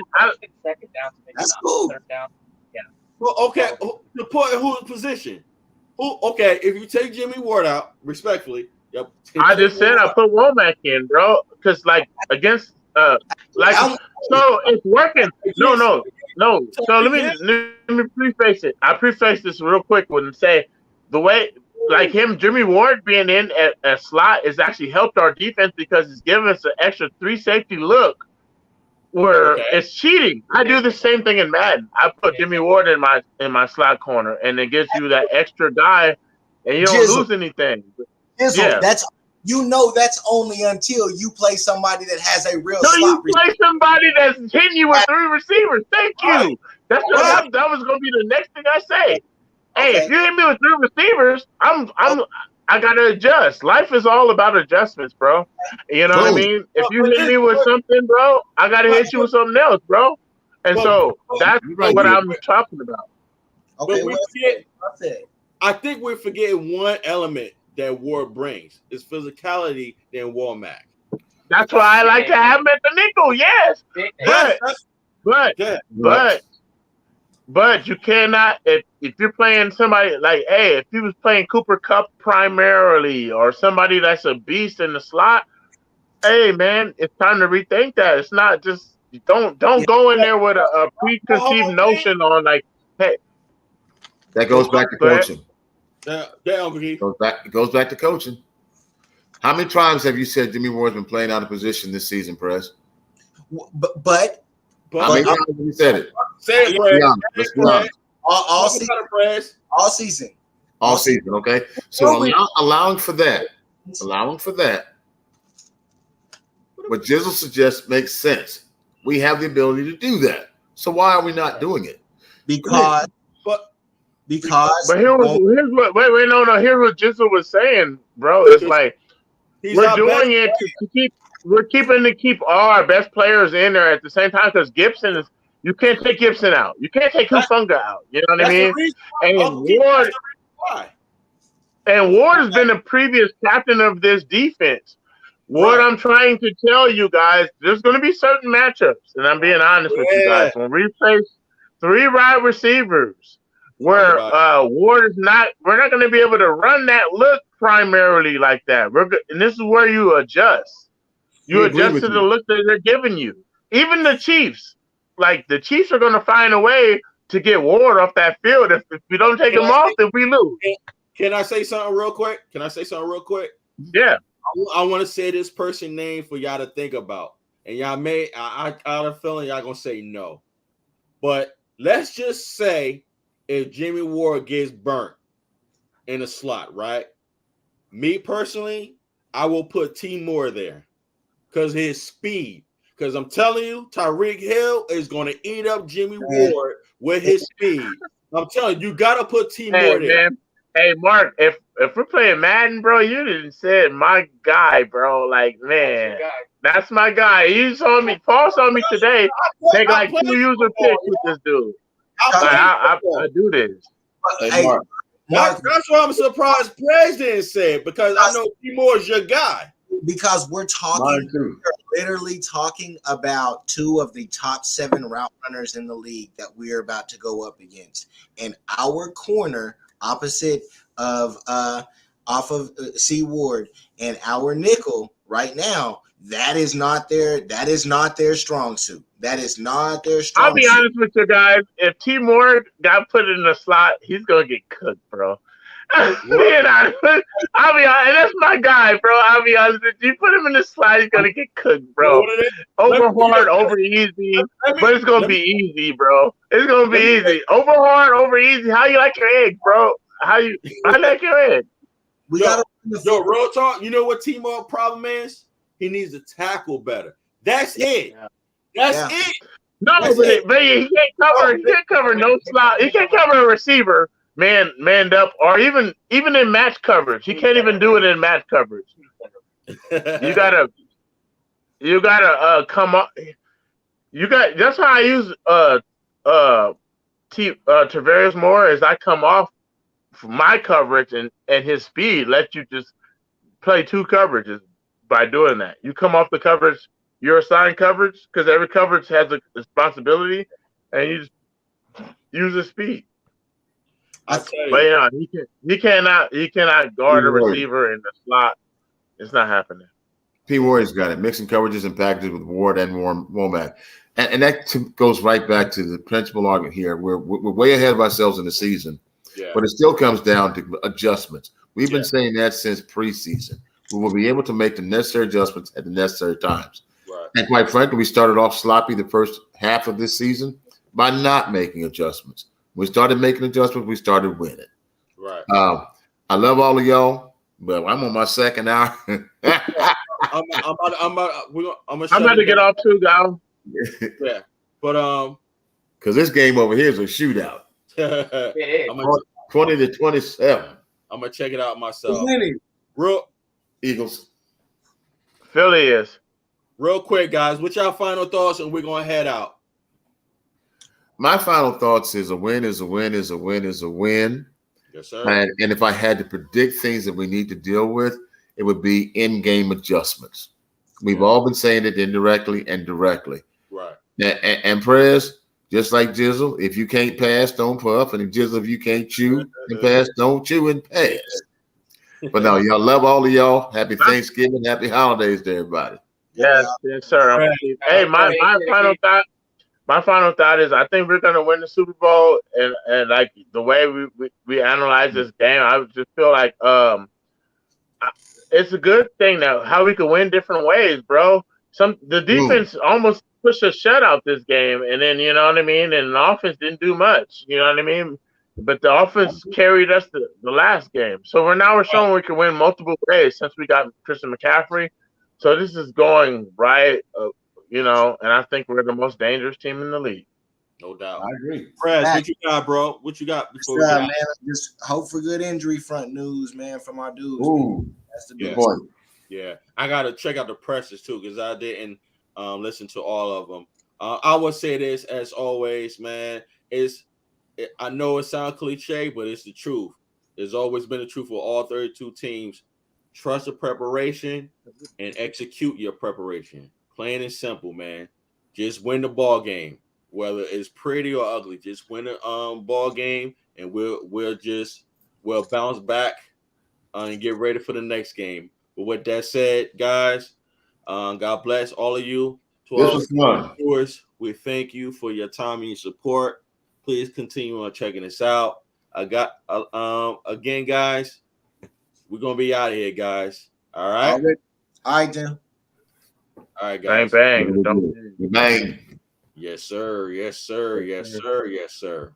Second down. That's cool. Third down. Yeah. Well, okay. The point of whose position? Okay, if you take Jimmy Ward out, respectfully, yep. I just said I put Womack in, bro, because against so it's working. No. So let me preface it. I preface this real quick and say the way. Jimmy Ward being in at slot has actually helped our defense because it's given us an extra 3 safety look where it's cheating. I do the same thing in Madden. I put Jimmy Ward in my slot corner, and it gives you that extra guy, and you don't lose anything. That's only until you play somebody that has a real slot. You play somebody that's hitting you with 3 receivers. Thank you. That was going to be the next thing I say. Hey, if you hit me with 3 receivers, I gotta adjust. Life is all about adjustments, bro. You know what I mean? If you hit me with something, bro, I gotta hit you with something else, bro. And so that's what I'm talking about. Okay, I think we're forgetting one element that Ward brings is physicality than Womack. That's why I like to have him at the nickel. Yes, but you cannot if you're playing somebody if he was playing Cooper Kupp primarily or somebody that's a beast in the slot, hey man, it's time to rethink that. It's not just don't go in there with a preconceived notion on hey. That goes back to coaching. It goes back to coaching. How many times have you said Jimmy Ward's been playing out of position this season, Perez? But how many times have you said it? Say it, Fred. Let's be honest. All season. All season, okay? So allowing for that, what Jizzle suggests makes sense. We have the ability to do that. So why are we not doing it? Because here's what Jizzle was saying, bro. It's like we're doing it to keep all our best players in there at the same time because Gibson is. You can't take Gibson out. You can't take Hufunga out. You know what I mean? And Ward has been the previous captain of this defense. What I'm trying to tell you guys, there's going to be certain matchups, and I'm being honest with you guys. When we face 3 wide receivers, where Ward is not, we're not going to be able to run that look primarily like that. And this is where you adjust. You adjust to the look that they're giving you. Even the Chiefs. The Chiefs are going to find a way to get Ward off that field. If we don't take him off, then we lose. Can I say something real quick? Yeah. I want to say this person name for y'all to think about. And y'all I got a feeling y'all going to say no. But let's just say if Jimmy Ward gets burnt in a slot, right? Me personally, I will put T Moore there because his speed. Because I'm telling you, Tyreek Hill is going to eat up Jimmy Ward with his speed. I'm telling you, got to put T Moore there. Man. Hey, Mark, if if we're playing Madden, bro, you didn't say my guy, bro. Like, man, that's my guy. You saw me. Paul saw me today take like 2 user picks with this dude. I do this. Hey, Mark. That's why I'm surprised Prez didn't say it, because I know Timor is your guy. Because we're literally talking about 2 of the top 7 route runners in the league that we're about to go up against. And our corner opposite of off of C Ward and our nickel right now, that is not their strong suit. That is not their strong I'll be honest with you guys. If Timor got put in the slot, he's gonna get cooked, bro. I'll be honest, and that's my guy, bro. I'll be honest with you. Put him in the slide, he's gonna get cooked, bro. Over hard, over easy, but it's gonna be easy, bro. It's gonna be easy. Over hard, over easy. How you like your egg, bro? I like your egg. Real talk. You know what Timor's problem is? He needs to tackle better. That's it. That's it. No, but he can't cover. He can't cover no slot. He can't cover a receiver. Manned up, or even in match coverage. He can't even do it in match coverage. You gotta come up. That's how I use Tavares more, is I come off my coverage and his speed let you just play 2 coverages by doing that. You come off the coverage, your assigned coverage, because every coverage has a responsibility, and you just use the speed. But he cannot guard a receiver in the slot. It's not happening. P. Warrior's got it. Mixing coverages and packages with Ward and Womack. And that goes right back to the principal argument here. We're way ahead of ourselves in the season, but it still comes down to adjustments. We've been saying that since preseason. We will be able to make the necessary adjustments at the necessary times. Right. And quite frankly, we started off sloppy the first half of this season by not making adjustments. We started making adjustments. We started winning. Right. I love all of y'all, but I'm on my second hour. I'm about to get off too, guys. Yeah, but because this game over here is a shootout. 20-27. I'm gonna check it out myself. Real Eagles. Philly is. Real quick, guys. What's your final thoughts? And we're gonna head out. My final thoughts is a win is a win is a win is a win. Yes, sir. And if I had to predict things that we need to deal with, it would be in-game adjustments. We've all been saying it indirectly and directly. Right. And Prez, just like Jizzle, if you can't pass, don't puff. And Jizzle, if you can't chew and pass, don't chew and pass. But no, y'all, love all of y'all. Happy Thanksgiving. Happy holidays to everybody. Yes, sir. Hey, my final thought. My final thought is I think we're gonna win the Super Bowl, and like the way we analyze this game, I just feel like it's a good thing that how we can win different ways, bro. The defense almost pushed a shutout this game, and then you know what I mean, and the offense didn't do much, you know what I mean. But the offense carried us the last game, so we're showing we can win multiple ways since we got Christian McCaffrey. So this is going right. You know, and I think we're the most dangerous team in the league. No doubt. I agree. Prez, what you got, bro? What you got before we man, just hope for good injury front news, man, from our dudes. Ooh, that's the big point. Yeah, I gotta check out the presses too because I didn't listen to all of them. I would say this as always, man. I know it sounds cliche, but it's the truth. It's always been the truth for all 32 teams. Trust the preparation and execute your preparation. Plain and simple, man. Just win the ball game, whether it's pretty or ugly. Just win the ball game, and we'll bounce back and get ready for the next game. But with that said, guys, God bless all of you. To all our viewers, we thank you for your time and your support. Please continue on checking us out. I got again, guys. We're gonna be out of here, guys. All right. All right, Jim. All right, guys. Bang, bang. Yes, sir. Yes, sir. Yes, sir. Yes, sir.